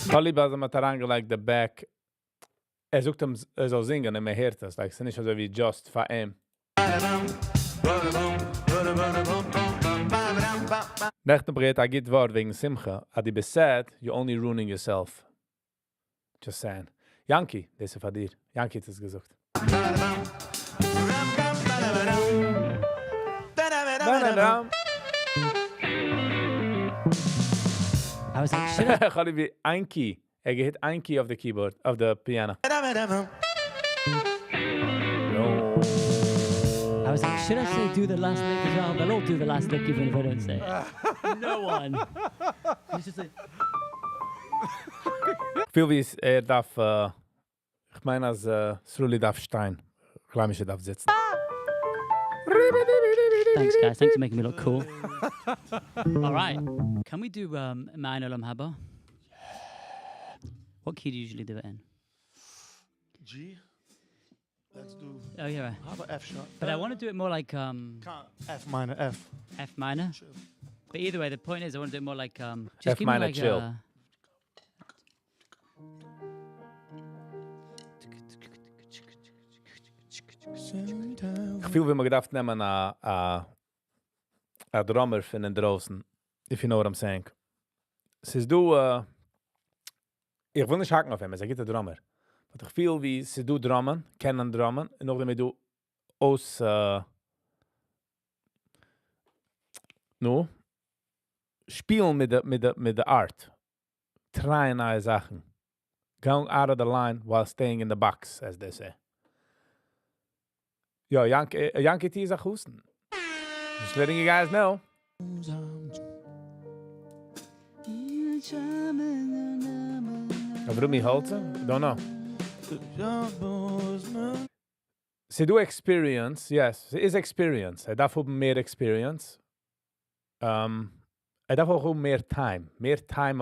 Taliban sind mit like the back. Sucht ihm, soll singen, und hört das. Like, es ist nicht so wie just für ihn. Nächte Brett, I get word wegen Simcha. Adi be sad, you're only ruining yourself. Just saying. Yankee, das ist für dir. Yankee hat es gesagt. I was like, should I? Ich hatte wie ein Key. Hit ein Key of the keyboard, of the piano. I was like, should I say do the last lick as well? They'll all do the last lick even if I don't say it. No one. He's just like, Viel wie es darf, ich meine, als Sruli darf stein. Klemische darf sitzen. thanks, guys. Thanks for making me look cool. All right. Can we do Ma'an Olam Haba? What key do you usually do it in? G. Let's do. Oh, yeah. Right. How about F sharp? But I want to do it more like Can't. F minor, F. F minor. Chill. But either way, the point is I want to do it more like just F give minor, me like chill. Ich viel wie man gedacht nehmen a drummer von den draußen. If you know what I'm saying. Es ist du, ich will nicht haken auf ihm, es ist ein drummer. Aber ich viel wie es ist du drummen, kennen drummen, und noch damit du aus, no, spielen mit der Art. Try neue Sachen. Going out of the line while staying in the box, as they say. Ja, Yankee T is a Husten. Just letting you guys know. Warum ich halte? Don't know. Sie do experience, yes. Sie is experience. Darf haben mehr experience. Darf auch mehr time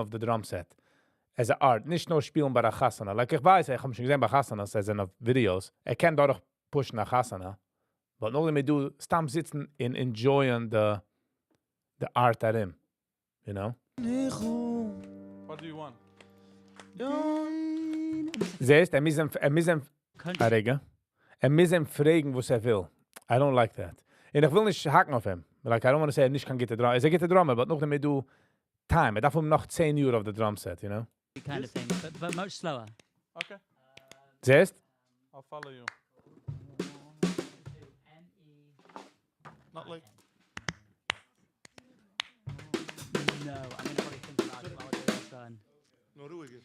of the drum set. As a art. Nicht nur spielen bei der Chassana. Like ich weiß, ich habe schon gesehen bei Chassana, es sind auf Videos. Kann dadurch pushen nach Chassana. But noch damit du stam sitzen and enjoying the art at him. You know? What do you want? Siehst, müssen Arrega. Müssen fragen, was will. I don't like that. Und ich will nicht haken auf ihm. Like, I don't want to say, nicht kann Gitter Drummer. Er geht Drummer, but noch damit du time. Darf noch 10 Uhr auf the drum set, you know? Kind of thing, but much slower. Okay, Siehst? I'll follow you. Not like. No, I'm gonna probably think about it while I do this one. No, do it again.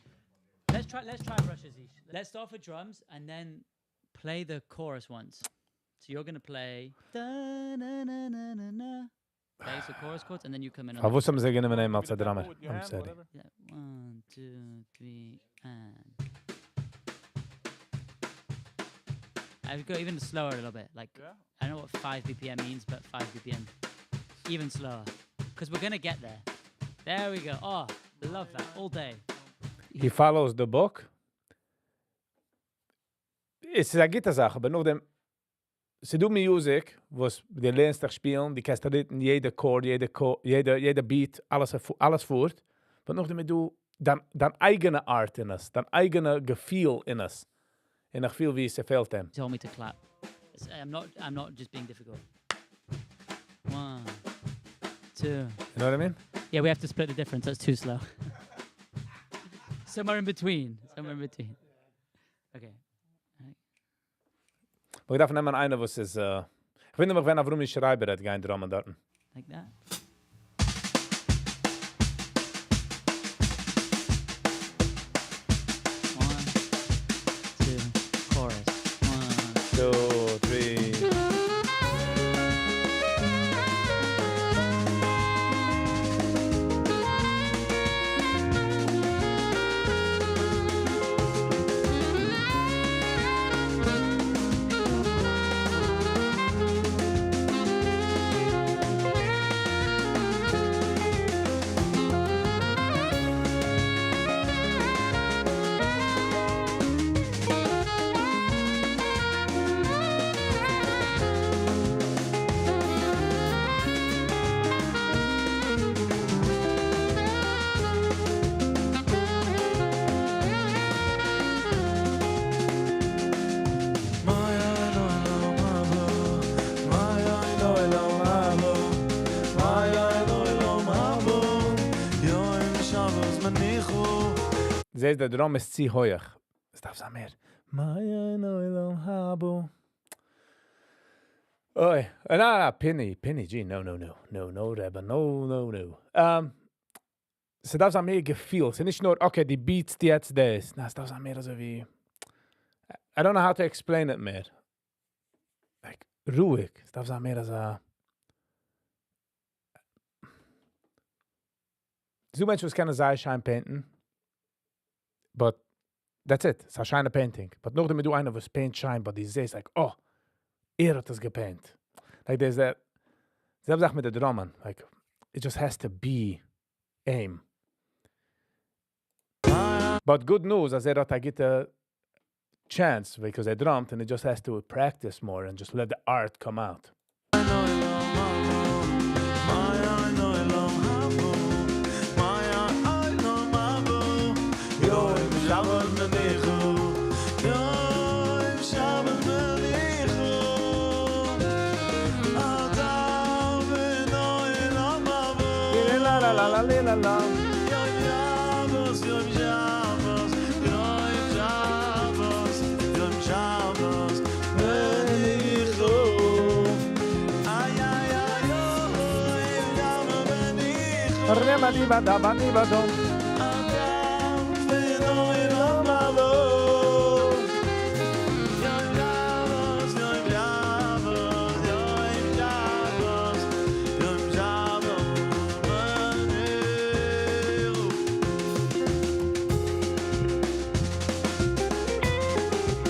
Let's try brushes each. Let's start with drums and then play the chorus once. So you're gonna play da na na na na na. Okay, so chorus chords and then you come in on Aber was haben sie genommen nehmen als Drummer? With your I'm hand, sorry. whatever. yeah, 1, 2, 3 and I've got even slower a little bit. Like Yeah. I don't know what 5 BPM means, but 5 BPM. Even slower. Because we're gonna get there. There we go. Oh, love that. All day. He follows the book. Es ist eine Gittersache, aber nur dem sie do Music, was die lernst dich spielen, die kannst du ritten, jeder Chord, jeder Beat, alles voort. Aber noch damit du dein eigene Art in es, dein eigene Gefühl in es. Und ich fühl, wie es fehlt dem. Told me to clap. I'm not just being difficult. 1, 2. You know what I mean? Yeah, we have to split the difference. That's too slow. Somewhere in between. Okay. Aber ich darf nehmen einer, was ist, ich finde mich, warum ich schreibe, hat kein Drum dort. Like that. One, two, chorus. 1, 2, 3. Der Drum ist zu hoch. Es darf sein mehr. Maya no ilom habo. Oi, no, Penny, gee, no, Rebbe, no. Es darf sein mehr Gefühl. Es ist nicht nur, okay, die Beats, die jetzt das. Na, es darf sein mehr so wie... I don't know how to explain it mehr. Like, ruhig. Es darf sein mehr so... So Menschen, was können sein, schein painten. But that's it. It's a shine painting. But noch damit du einer, was paint shine, but die says like, oh, hat das gepaint. Like there's that, selbe Sache mit der Drummen. Like, it just has to be aim. But good news, as hat get a chance, because I drummed, and it just has to practice more and just let the art come out.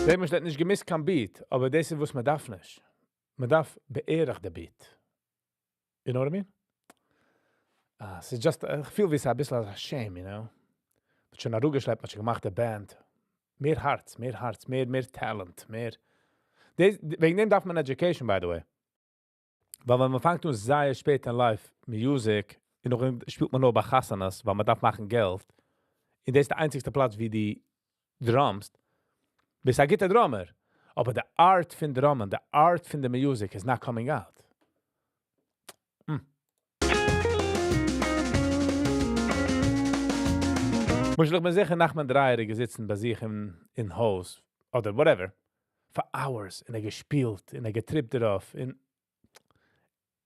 Sie haben nicht gemisst kein Beat, aber das ist, was man darf nicht. Man darf beehren den Beat. You know what I mean? Es ist just, ich fühle wie es ein bisschen als Shame, you know? Wenn schon eine Ruhe schleppt, man schon gemacht eine Band. Mehr Herz, mehr Talent, mehr... Wegen dem darf man Education, by the way. Weil wenn man fängt uns sehr spät in live Music, spielt man nur bei Chassanas, weil man darf machen Geld. Und das ist der einzigste Platz, wie die Drums. Bis er geht der Drummer. Aber the art von Drummen, the art von the music is not coming out. Muss ich mir sicher nach meinem Dreijährigen sitzen bei sich in Haus oder whatever. For hours. Und gespielt. Und getrippt darauf. Und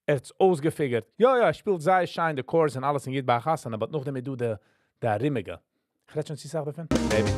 hat's ausgefigert. Ja, spielt sehr schein, die Chords und alles und geht bei Hassan, aber noch damit du der Rimmige. Ich rede schon, sie sagt davon? Baby.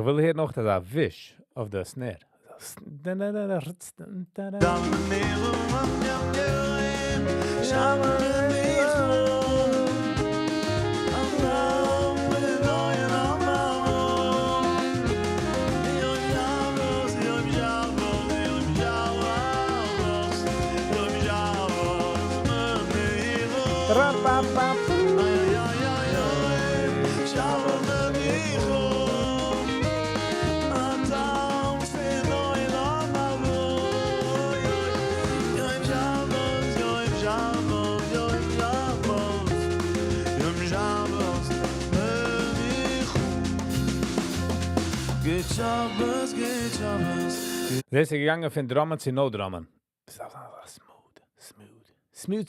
will hear noch das Wish of the snare. Das ist gegangen von Drammen zu No-Drammen. Das ist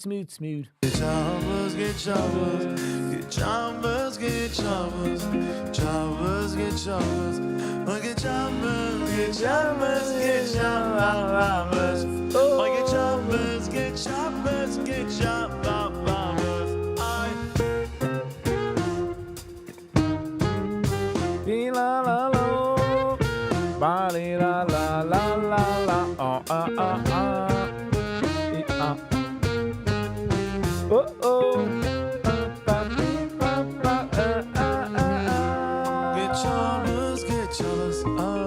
smooth. Get Shabbos, get Shabbos, get Shabbos, get Shabbos, Shabbos, get Shabbos, oh, get Shabbos, get Shabbos, get Shabbos, oh, get Shabbos, get Shabbos, get Shabbos, La la la, ba la la la la la, oh oh. Get Shabbos, get Shabbos, oh,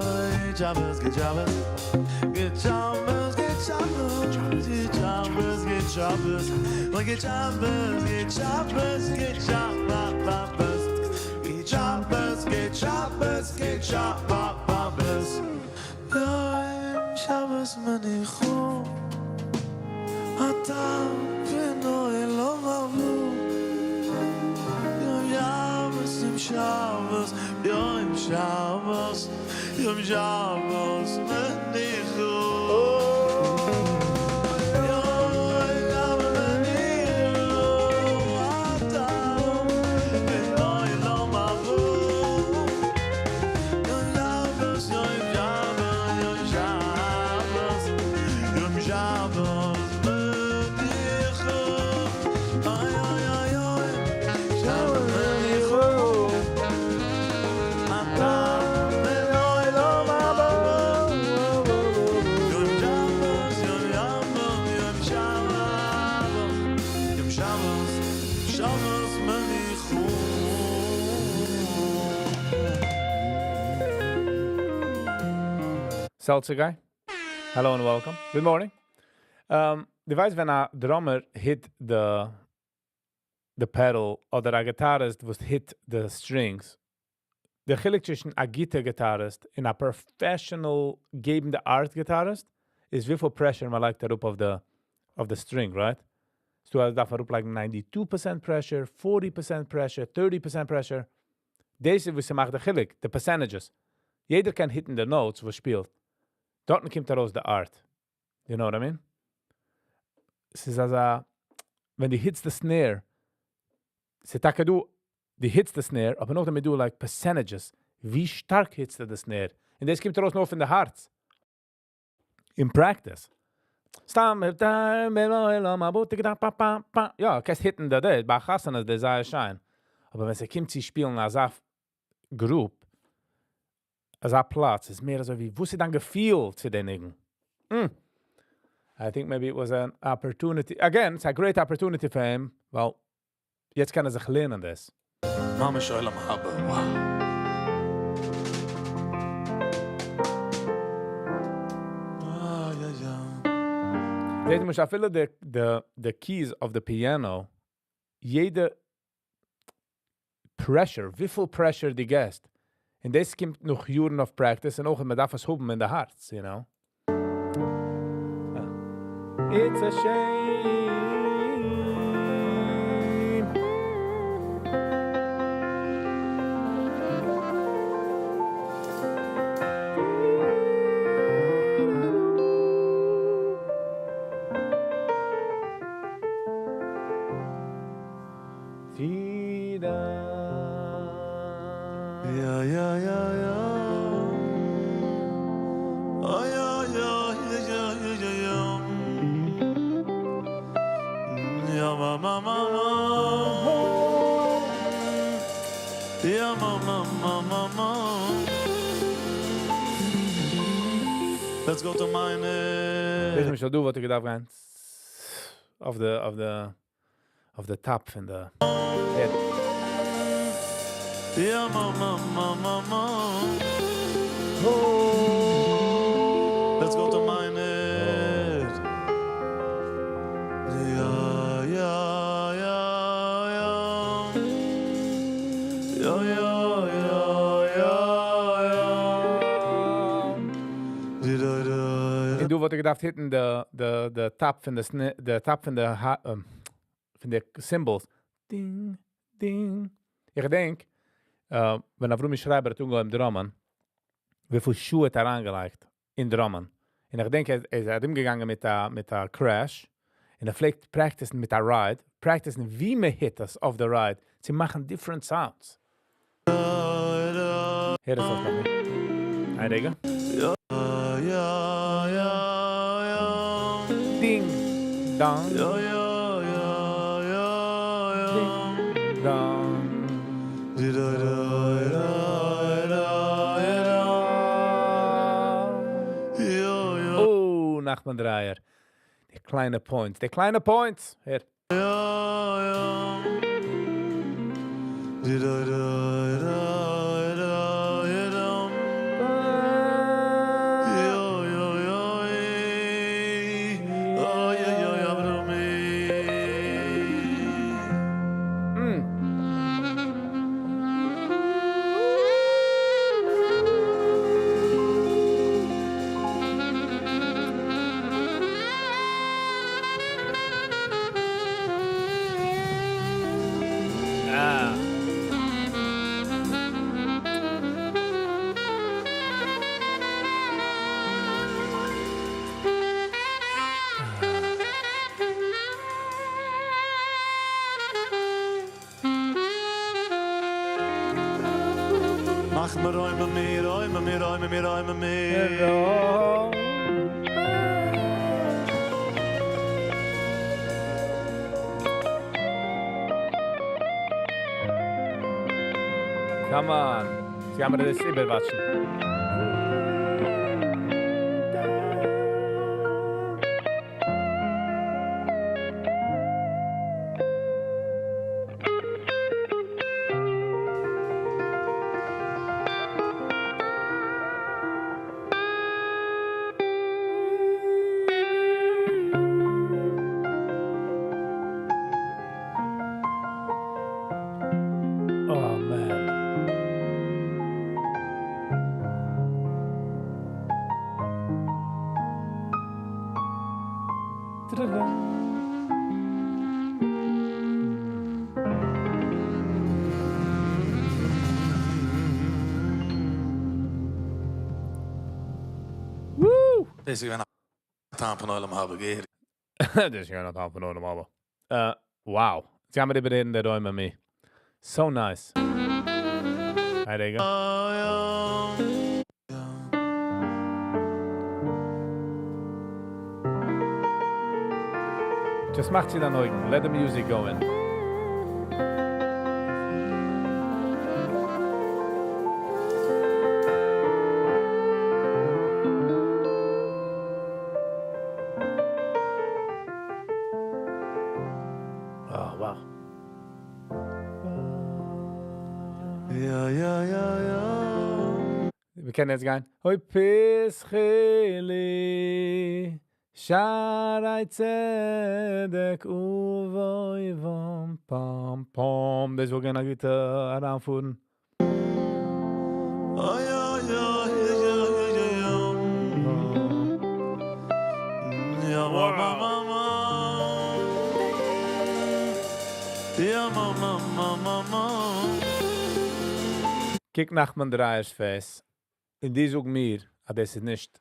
Shabbos, get Shabbos, get Shabbos, get Shabbos, get Shabbos, get Shabbos, oh, get Shabbos, get Shabbos, get Shabbos. Get Shabbos, Yom Shabbos menichu, Atam v'no elom avu, Yom Shabbos, Yom Shabbos, Yom Shabbos menichu. Seltzer guy. Hello and welcome. Good morning. The weiß, wenn a drummer hit the pedal oder a guitarist was hit the strings, the chilik zwischen a guitarist and a professional gebende art guitarist is wie viel pressure man like that up of the string, right? So du hast da up like 92% pressure, 40% pressure, 30% pressure. Deze was macht der chilik, the percentages. Jeder kann hitten the notes, was spielt. Dort kommt raus the art. You know what I mean? Es ist also, wenn die hits the snare, se taka du, die hits the snare, aber noch damit du like percentages, wie stark hits the snare. Und das kommt raus noch von der Herz. In practice. Stam, ja, kannst hitten da, bei Chassanas, der sei schein. Aber wenn sie kommt, sie spielen als eine Group, als ein Platz, ist mehr so wie, wo sie dann gefühlt zu denjenigen? I think maybe it was an opportunity. Again, it's a great opportunity for him. Well, jetzt kann sich lernen das. Mama shoyla mahaba, wow. Deze muss afvullen the keys of the piano. Jede pressure, wie viel pressure die gest. Und das kommt noch Jahren of practice und auch man darf es hoben in der Herz, you know. It's a shame. Let's go to mine. Dit is do wat ik gedacht gaan. Of the top van de head. Ja, mama. Let's go to mine. Ik doe wat ik gedacht hitten de tap van de tap van de symbols. Ding, ding. Ik denk, wenn Avrumi Schreiber toen im Drammen, wie viel Schuhe hat angelegt in Drammen. En ik denk, er hat umgegangen mit der Crash, en pflegt practicen mit der Ride, practicen wie man hit das auf der Ride. Sie machen different sounds. Hier ist das noch nicht. Einregen. Ding, dong. Ding, dong. Oh, Nachmandreier. Die kleine points. Hier. Mach mir räume mir. Hello. Come on. Sie haben das überwatschen. Oh man. Woo! Deze gaan tampen allemaal hebben geheerd. Das ist ja noch halb von oben, aber. Wow. Sie haben die bereden der Räume mit. So nice. Hi, Digga. Just macht sie dann Augen. Let the music go in. Oh, wow. Ja. Wir kennen jetzt gehen. Hoi Pischeli, Sharai Tzedek, Uvoi Vom, Pam, Pam. Das wir gerne Gitarre anfuhren. Ja, mama. Ja, mama. Kijk nach mijn draaiersfeest. In die zoek meer. Das ist nicht.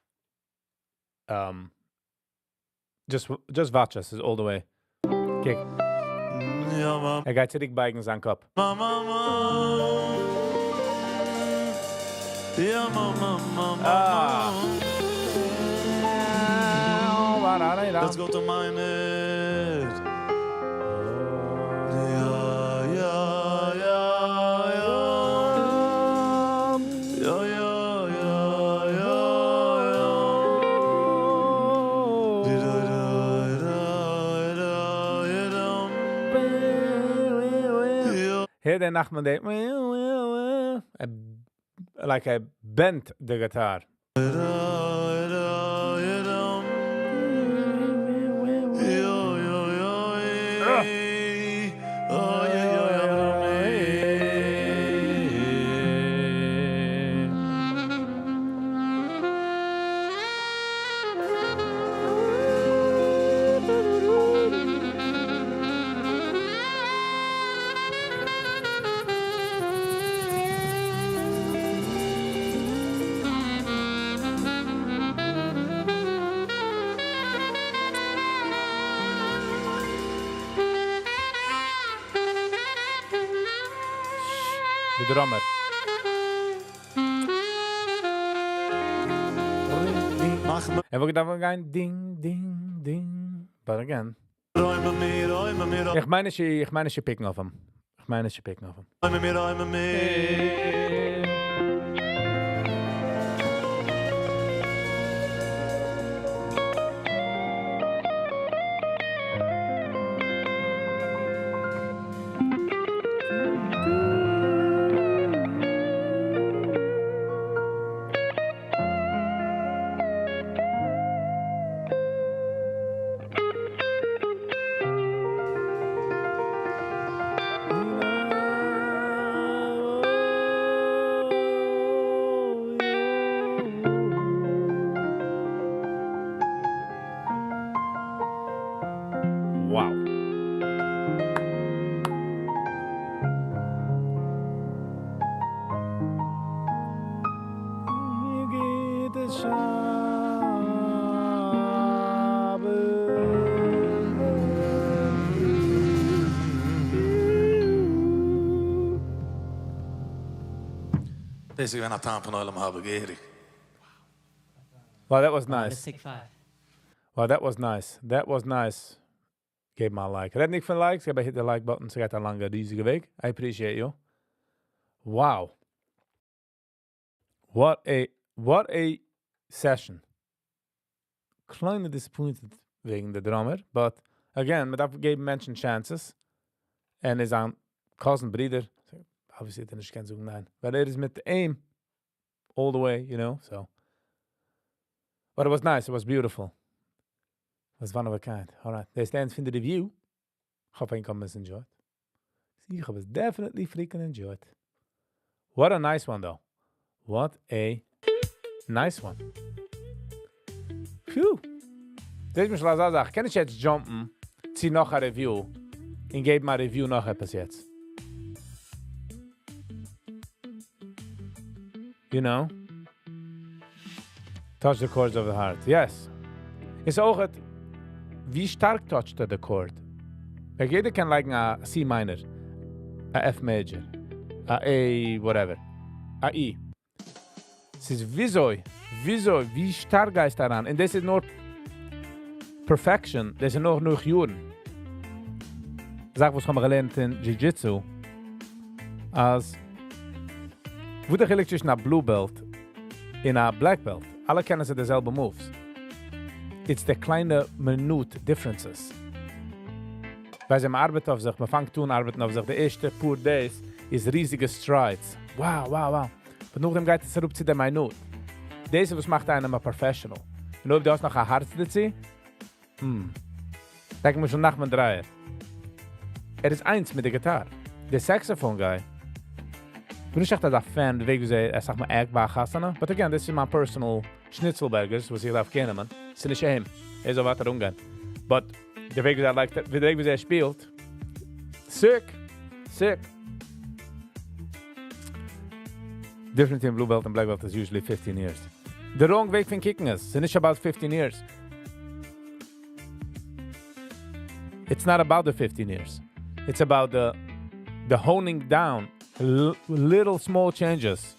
Just watch us all the way. Kijk. Ja, mama. Gaat zurückbeigen zijn kop. Mama. Ja, mama. Let's go to mine. Here the Nachman they like I bent the guitar. The drummer. And we're going ding, ding, ding. But again. Ich meine, sie picken auf ihm. Wow. Deze is een taam van allemaal habegeri. Well, that was Let's nice. take 5. Well, that was nice. Gave my like. Red niet van likes. Ik heb hit the like button. Ze gaat een lange, riesige week. I appreciate you. Wow. What a session. Kleine disappointed wegen the drummer, but again, but I've gave mentioned chances. And is aan cousin breeder. Obviously, then ich kann sagen nein. But it is mit the aim all the way, you know, so. But it was nice. It was beautiful. It was one of a kind. All right. They stand for the review. I hope I can enjoy it. See, I was definitely freaking enjoyed. What a nice one, though. What a nice one. Phew. Deze muss ich sagen, kann ich jetzt jumpen, zieh noch ein Review und gebe mal Review noch etwas jetzt. You know? Touch the chords of the heart. Yes. Is auch het, wie stark toucht the chord? Jeder kann liken a C minor, a F major, a A whatever, a E. Es ist wie stark geist daran. Und das ist nur perfection, das ist noch Juren. Sag, was haben wir gelernt in Jiu-Jitsu, als wo der Gelijk zwischen a blue belt in a black belt. Alle kennen sie dezelfde moves. It's the kleine minute differences. Weil sie arbeiten auf sich, man fängt tun arbeiten auf sich. Die erste paar days ist riesige strides. Wow. Aber nachdem geht es zurück zu der Minute. Deze was macht einen mal professional. Und ob du hast noch ein Herz dazu? Denken wir schon nach dem Dreier. Ist eins mit der Gitarre. Der Saxophone-Guy. Ich bin nicht echt ein Fan, wie sie, sag mal, Eckbach-Hassana. But again, this is my personal Schnitzelbergers, was ich darf kennen, man. Es ist nicht ihm. So weiter umgehen. But, der Weg, wie sie spielt, sick. Difference between blue belt and black belt is usually 15 years. The wrong way from kicking us. It's not about 15 years. It's not about the 15 years. It's about the honing down little small changes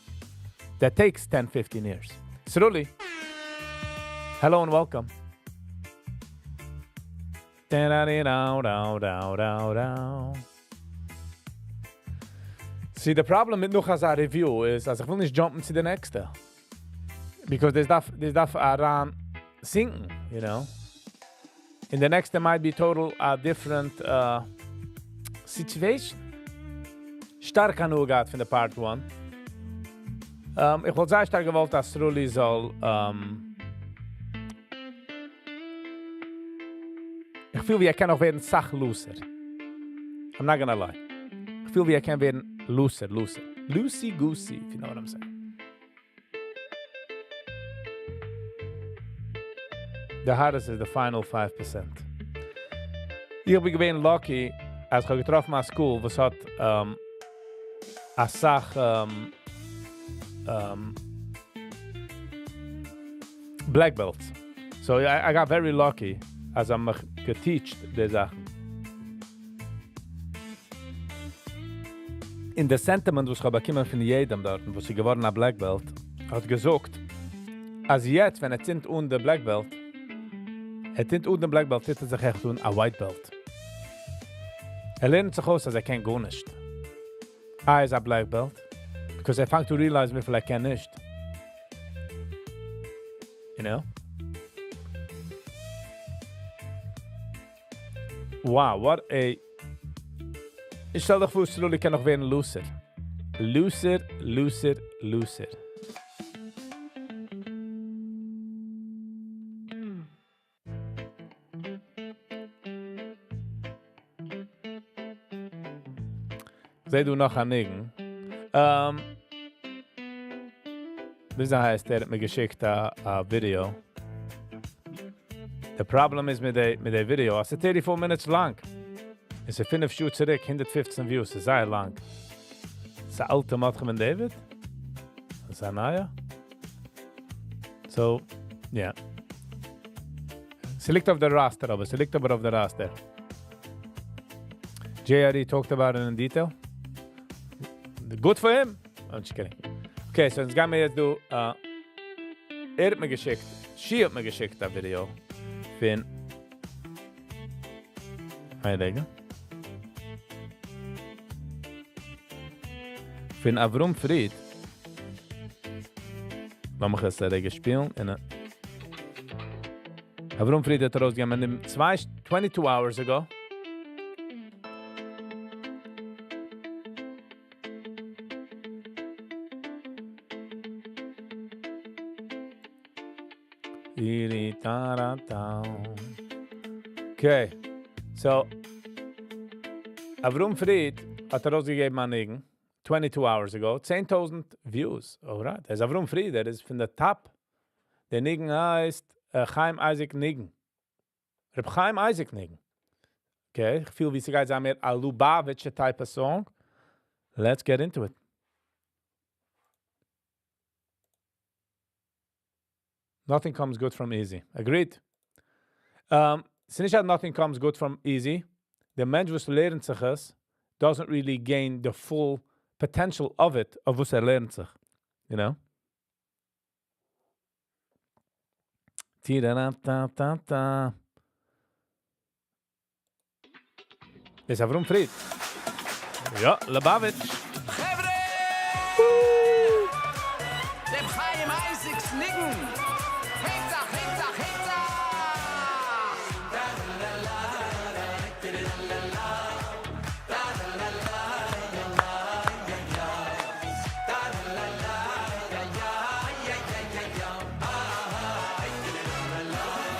that takes 10, 15 years. Sruli, hello and welcome. See, the problem mit noch as a review is, as ich will nicht jumpen to the next, because there's stuff around sinken, you know. In the next, there might be total different situation. stark genug gehabt von der Part 1. Ich wollte sehr stark gewollt, dass Rulli soll ich fühle, wie kann auch werden Sach-Loser. I'm not gonna lie. Ich fühle, wie kann werden Loser. Loosey-goosey, if you know what I'm saying. The hardest is the final 5%. Ich bin gewesen lucky, als ich getroffen an School, was hat a Sach black belts. So I got very lucky, als mich geteacht die Sachen. In der Sentiment, was ich bekommen von jedem dort, wo sie geworden a black belt, hat gesagt, als jetzt, wenn sind unter black belt, sind unter black belt, ist sich echt a white belt. Lernt sich aus, als kann gar nicht. Is a black belt, because I fang to realize wie viel kann nicht. You know? Wow, what a... Ich stell dich vor, Strulli kann noch werden Loser. Loser. Seh du noch an Nigen. Wie heißt, der hat mir geschickt a Video. The problem is mit der Video, es ist 34 minutes lang. Es ist 5 Schuhe zurück, 115 Views, es ist sehr lang. Es ist ein alter Matke von David. Es ist ein neuer. So, yeah. Sie liegt auf der Raster, aber sie liegt aber auf der Raster. JRE talked about it in detail. Good for him. I'm just kidding. Okay, so jetzt gehen wir jetzt du, hat mir geschickt, she hat mir geschickt, das Video. Von, einlegen. Von Avrum Fried. Lass mich das spielen. Avrum Fried hat rausgegeben, 22 hours ago. Okay, so Avrum Fried hat rausgegeben an Nigen 22 hours ago, 10,000 views. Alright, das ist Avrum Fried, der ist von der Top. Der Nigen heißt Chaim Isaac Nigen. Reb Chaim Isaac Nigen. Okay, ich fühle, wie sie sagen, mehr a Lubavitcher type of song. Let's get into it. Nothing comes good from easy. Agreed? Since nothing comes good from easy, the Mensch, was lernt sich es, doesn't really gain the full potential of it, of was lernt sich. You know? Ti-da-da-da-da-da. Is Avrum Fried? Ja, Lubavitch. Chevre! Dem Chaim Isaacs Nigen! Hektar!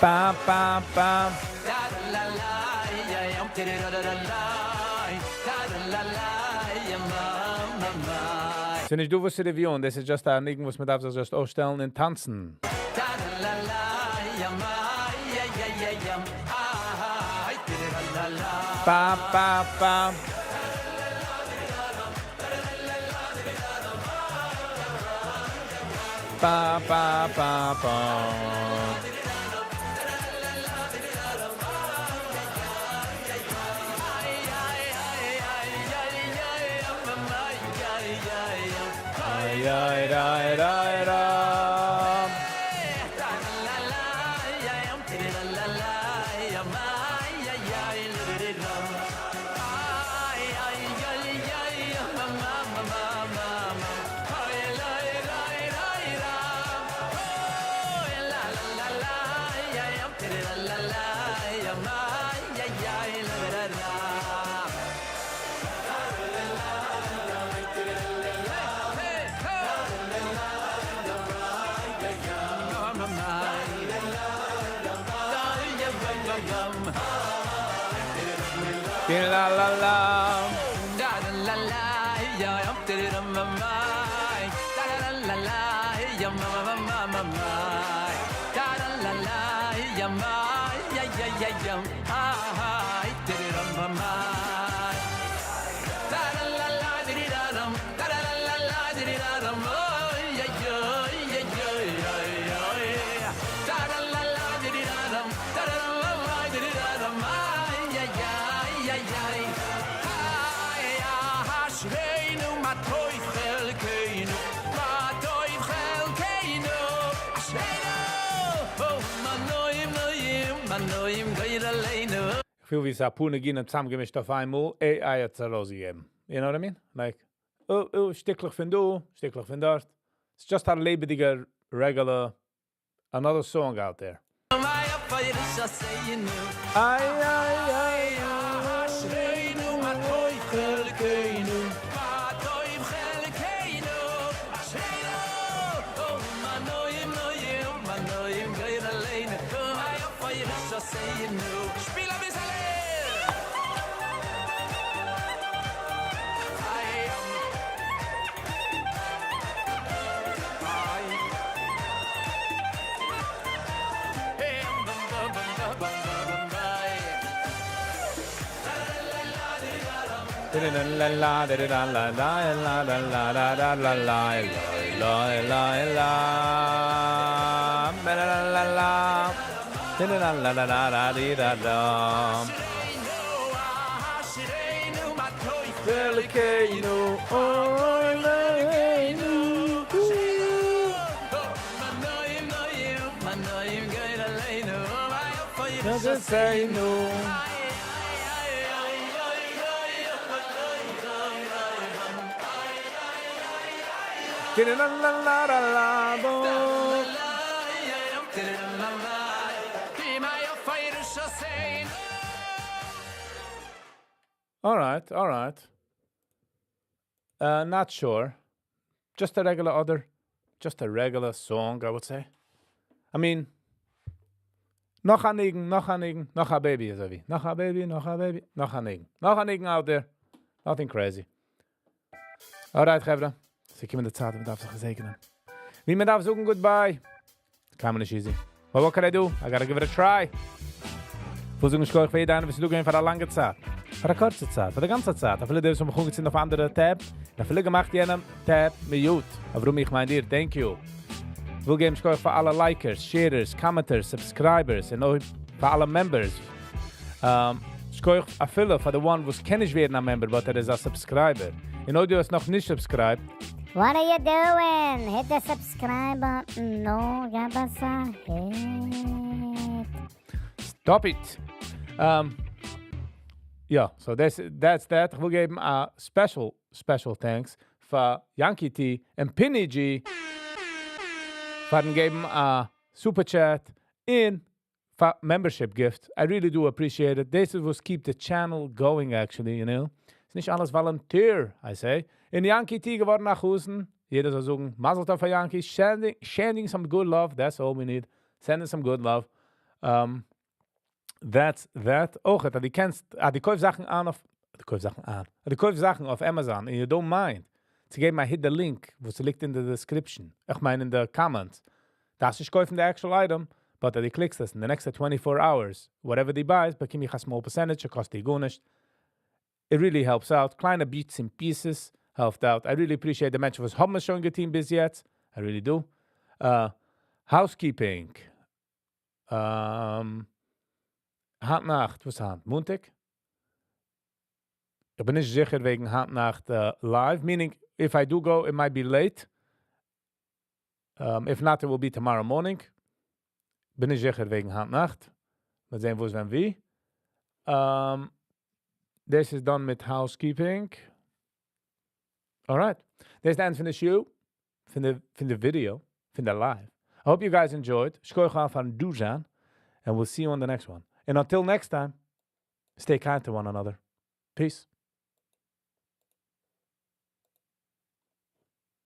Bam, bam, bam. Sind nicht du, was sie reviewen, das ist just ein Nigen, was man darf sich just ausstellen und tanzen. Bam, bam, bam. Bam, bam, bam, bam. La la la. Da da la la, ya yum dum ma mai. Da da la la, ya ma ma ma ma mai. Da da la la, ya ma ya ya ya ya. Ha ha, dum ma mai. Da da la la, di da dum. Da da la la, di da dum. Oh ya ya ya ya ya ya. Da da la la, di da dum. Da da la la, di da dum. Ya ya ya ya. Ashreinu matoyf chelkeinu, matoyf chelkeinu. Ashreinu, oh manoim geiraleinu. Ich fühle, wie Sapune gehen und zusammengemischt auf einmal, Eier zu rausgeben. You know what I mean? Like, stücklich von du, stücklich von dort. It's just a lebendiger, regular, another song out there. My fire is just saying you. Ay, ay, ay, Ashreinu matoyf chelkeinu, matoyf chelkeinu. Ashreinu, oh manoim geiraleinu. My fire is just saying you. Spiel ein bisschen. la la la la la la la la la la la la la la la. Just say no. All right. Not sure. Just a regular song, I would say. I mean, noch a Nigen, noch a baby, is wie. Noch a baby, noch a Nigen out there. Nothing crazy. All right, Chevra. Sie kommen der Zeit, man darf sich segnen. Wie man darf sagen goodbye. Kann man nicht easy. But what can I do? I gotta give it a try. Versuchen ich für jeden, was du gehen für eine lange Zeit. Für eine kurze Zeit, für eine ganze Zeit. Ich will dir so bekommen sind auf andere Tab. Ich will gemacht jenen Tab mit gut. Aber warum ich meine dir, thank you. Ich will geben für alle Likers, Sharers, Commenters, Subscribers und auch für alle Members. Ich gehe a filler for the one who's kenne ich werden a member, but there is a subscriber. You know, du hast noch nicht subscribed. What are you doing? Hit the subscribe button. No, Gabasa. Hit. Stop it. Yeah, so that's that. Ich will geben a special thanks für Yankee T and Pinny G. For geben a super chat in for membership gift. I really do appreciate it. This was keep the channel going actually, you know. It's nicht alles volunteer, I say. In Yankee T geworden nach Husen. Jeder soll sagen, Mazel Tov for Yankees. Sending some good love. That's all we need. Sending some good love. That's that. Auch, die kennst, die Kaufsachen auf Amazon, and you don't mind. To give me hit the link, was liegt in the description. Ich meine in the comments. Das ist kaufen the actual item, but die clicks this in the next 24 hours. Whatever they buys, bekomme ich a small percentage, kostet die gar nicht. It really helps out. Kleine bits and pieces helped out. I really appreciate the match was haben wir schon geteam bis jetzt. I really do. Housekeeping. Handnacht, was Hand? Montag? Ich bin nicht sicher wegen Handnacht live, meaning if I do go, it might be late. If not, it will be tomorrow morning. Bin nicht sicher wegen Handnacht. Mal sehen, wo es wenn wie. This is done with housekeeping. All right. There's the end from the show, from the video, from the live. I hope you guys enjoyed. Schkoich aan van Duzan. And we'll see you on the next one. And until next time, stay kind to one another. Peace.